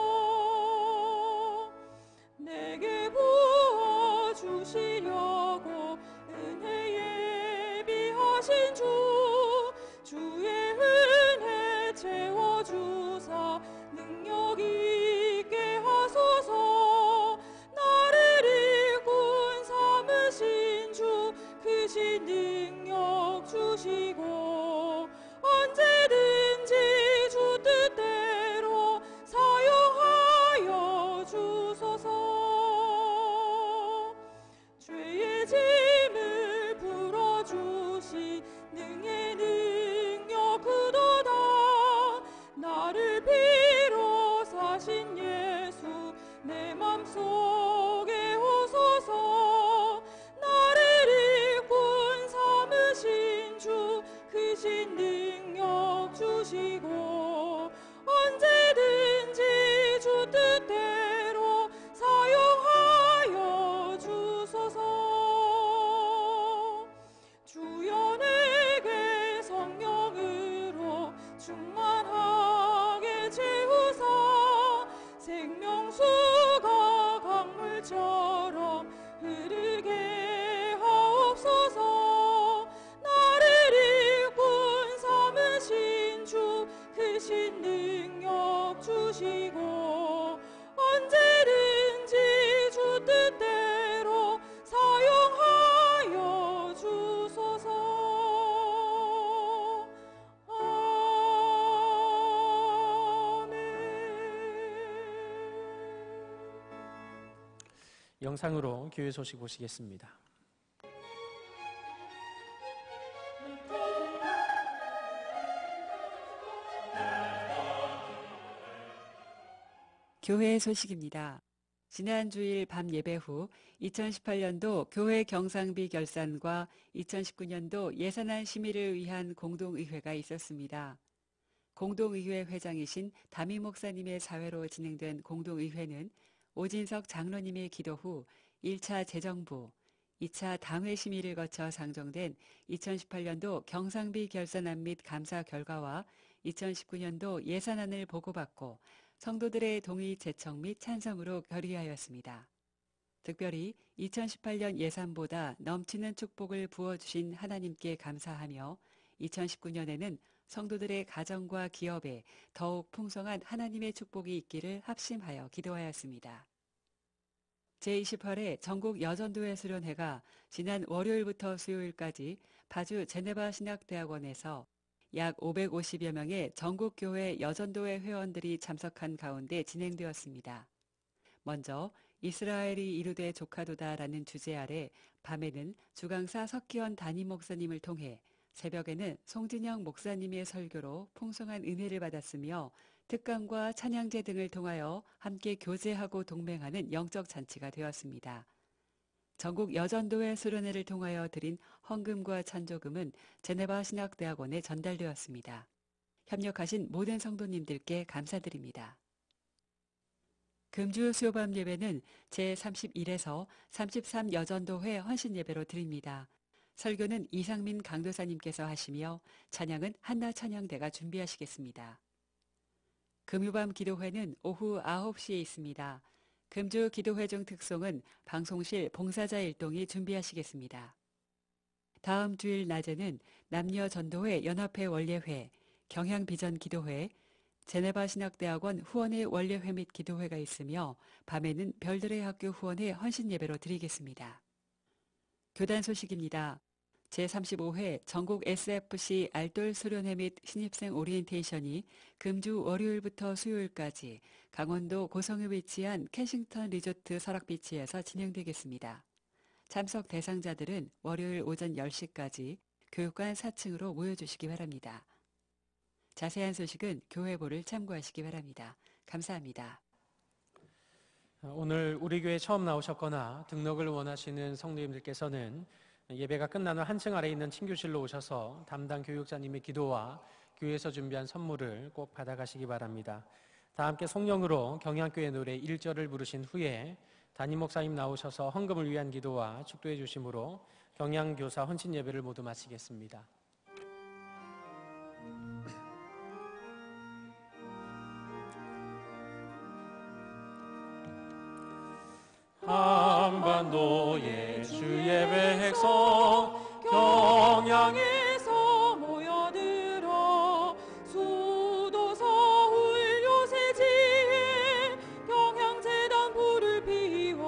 내게 부어 주시려고 은혜 예비하신 주 주의 은혜 채워주사 능력 있게 하소서. 나를 일꾼 삼으신 주 크신 능력 주시고 언제든지 주 뜻대로 사용하여 주소서. 죄의 짐을 풀어주시 능의 능력 그도다. 나를 비로 사신 예수 내 맘속에 오소서. 나를 일꾼 삼으신 주 크신 능력 주시고 언제든지 주 뜻대로 사용하여 능력 주시고 언제든지 주 뜻대로 사용하여 주소서. 영상으로 교회 소식 보시겠습니다. 교회 소식입니다. 지난 주일 밤 예배 후 2018년도 교회 경상비 결산과 2019년도 예산안 심의를 위한 공동의회가 있었습니다. 공동의회 회장이신 담임 목사님의 사회로 진행된 공동의회는 오진석 장로님의 기도 후 1차 재정부, 2차 당회 심의를 거쳐 상정된 2018년도 경상비 결산안 및 감사 결과와 2019년도 예산안을 보고받고 성도들의 동의 제청 및 찬성으로 결의하였습니다. 특별히 2018년 예산보다 넘치는 축복을 부어주신 하나님께 감사하며 2019년에는 성도들의 가정과 기업에 더욱 풍성한 하나님의 축복이 있기를 합심하여 기도하였습니다. 제28회 전국 여전도회 수련회가 지난 월요일부터 수요일까지 파주 제네바 신학대학원에서 약 550여 명의 전국교회 여전도회 회원들이 참석한 가운데 진행되었습니다. 먼저 이스라엘이 이루되 조카도다라는 주제 아래 밤에는 주강사 석기원 담임 목사님을 통해 새벽에는 송진영 목사님의 설교로 풍성한 은혜를 받았으며 특강과 찬양제 등을 통하여 함께 교제하고 동맹하는 영적 잔치가 되었습니다. 전국 여전도회 수련회를 통하여 드린 헌금과 찬조금은 제네바 신학대학원에 전달되었습니다. 협력하신 모든 성도님들께 감사드립니다. 금주 수요밤 예배는 제31에서 33 여전도회 헌신예배로 드립니다. 설교는 이상민 강도사님께서 하시며 찬양은 한나 찬양대가 준비하시겠습니다. 금요밤 기도회는 오후 9시에 있습니다. 금주 기도회 중 특송은 방송실 봉사자 일동이 준비하시겠습니다. 다음 주일 낮에는 남녀전도회 연합회 원례회, 경향비전 기도회, 제네바 신학대학원 후원회 원례회 및 기도회가 있으며 밤에는 별들의 학교 후원회 헌신예배로 드리겠습니다. 교단 소식입니다. 제35회 전국 SFC 알돌 수련회 및 신입생 오리엔테이션이 금주 월요일부터 수요일까지 강원도 고성에 위치한 캐싱턴 리조트 설악비치에서 진행되겠습니다. 참석 대상자들은 월요일 오전 10시까지 교육관 4층으로 모여주시기 바랍니다. 자세한 소식은 교회보를 참고하시기 바랍니다. 감사합니다. 오늘 우리 교회 처음 나오셨거나 등록을 원하시는 성도님들께서는 예배가 끝난 후 한층 아래에 있는 친교실로 오셔서 담당 교육자님의 기도와 교회에서 준비한 선물을 꼭 받아가시기 바랍니다. 다 함께 송령으로 경향교회 노래 1절을 부르신 후에 담임 목사님 나오셔서 헌금을 위한 기도와 축도해 주심으로 경향교사 헌신 예배를 모두 마치겠습니다. 한반도의 주예배 백성 경향에서 모여들어 수도 서울 요새지에 경향재단 불을 피워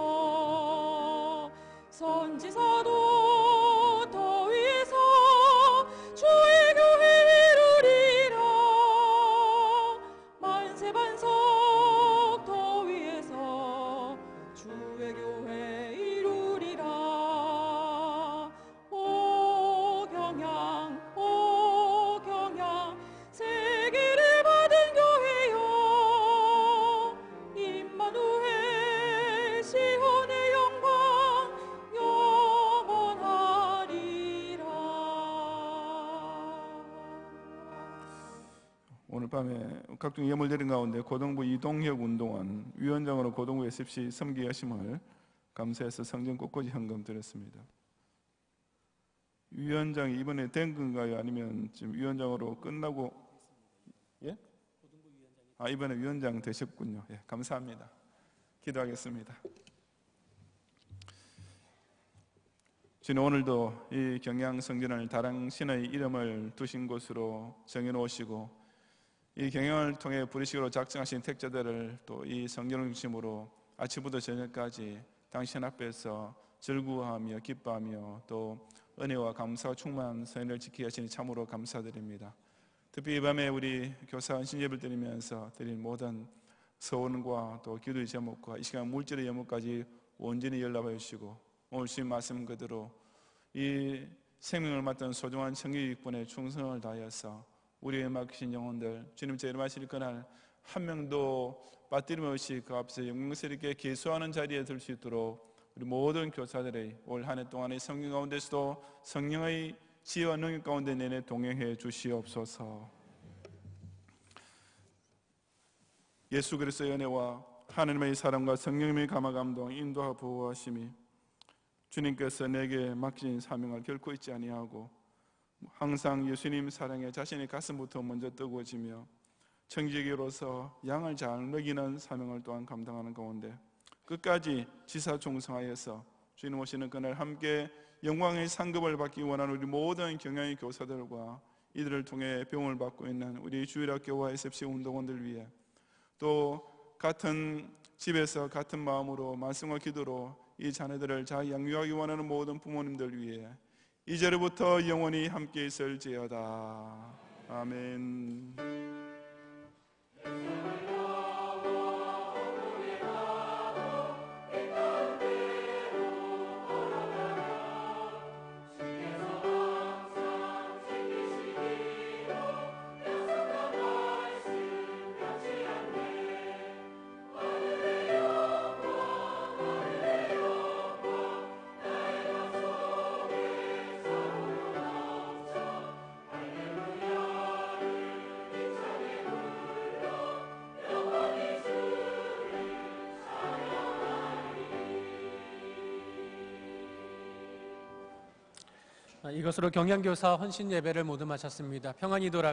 선지서도 더 위에서 주의 교회 이루리라 만세반석 더 위에서 주의 교회 이루리라 오 경향 세계를 받은 교회여 임마누엘 시온의 영광 영원하리라. 오늘 밤에 각종 예물 드린 가운데 고등부 이동혁 운동원 위원장으로 고등부 SFC 섬기게 하심을 감사해서 성전 곳곳이 헌금 드렸습니다. 위원장이 이번에 된 건가요? 아니면 지금 위원장으로 끝나고 예? 이번에 위원장 되셨군요. 예, 감사합니다. 기도하겠습니다. 주님, 오늘도 이 경양 성전을 다랑신의 이름을 두신 곳으로 정해놓으시고 이 경영을 통해 부르시기로 작정하신 택자들을 또 이 성경을 중심으로 아침부터 저녁까지 당신 앞에서 즐거워하며 기뻐하며 또 은혜와 감사와 충만한 선을 지키게 하시니 참으로 감사드립니다. 특히 이 밤에 우리 교사 헌신예배를 드리면서 드린 모든 서원과 또 기도의 제목과 이 시간 물질의 예물까지 온전히 연락해 주시고 오늘 주신 말씀 그대로 이 생명을 맡은 소중한 청기직분에 충성을 다하여서 우리의 맡기신 영혼들 주님 재림하실 그날 한 명도 빠뜨림없이 그 앞에서 영광스럽게 계수하는 자리에 들 수 있도록 우리 모든 교사들의 올 한 해 동안의 성경 가운데서도 성령의 지혜와 능력 가운데 내내 동행해 주시옵소서. 예수 그리스도의 은혜와 하나님의 사랑과 성령님의 감화 감동 인도와 보호하심이 주님께서 내게 맡긴 사명을 결코 잊지 아니하고 항상 예수님 사랑에 자신의 가슴부터 먼저 뜨거워지며 청지기로서 양을 잘 먹이는 사명을 또한 감당하는 가운데 끝까지 지사종성하여서 주님 오시는 그날 함께 영광의 상급을 받기 원하는 우리 모든 경영의 교사들과 이들을 통해 배움을 받고 있는 우리 주일학교와 SFC 운동원들 위해 또 같은 집에서 같은 마음으로 말씀과 기도로 이 자녀들을 잘 양육하기 원하는 모든 부모님들 위해 이제로부터 영원히 함께 있을지어다. 아멘. 이것으로 경양교사 헌신 예배를 모두 마쳤습니다. 평안히 돌아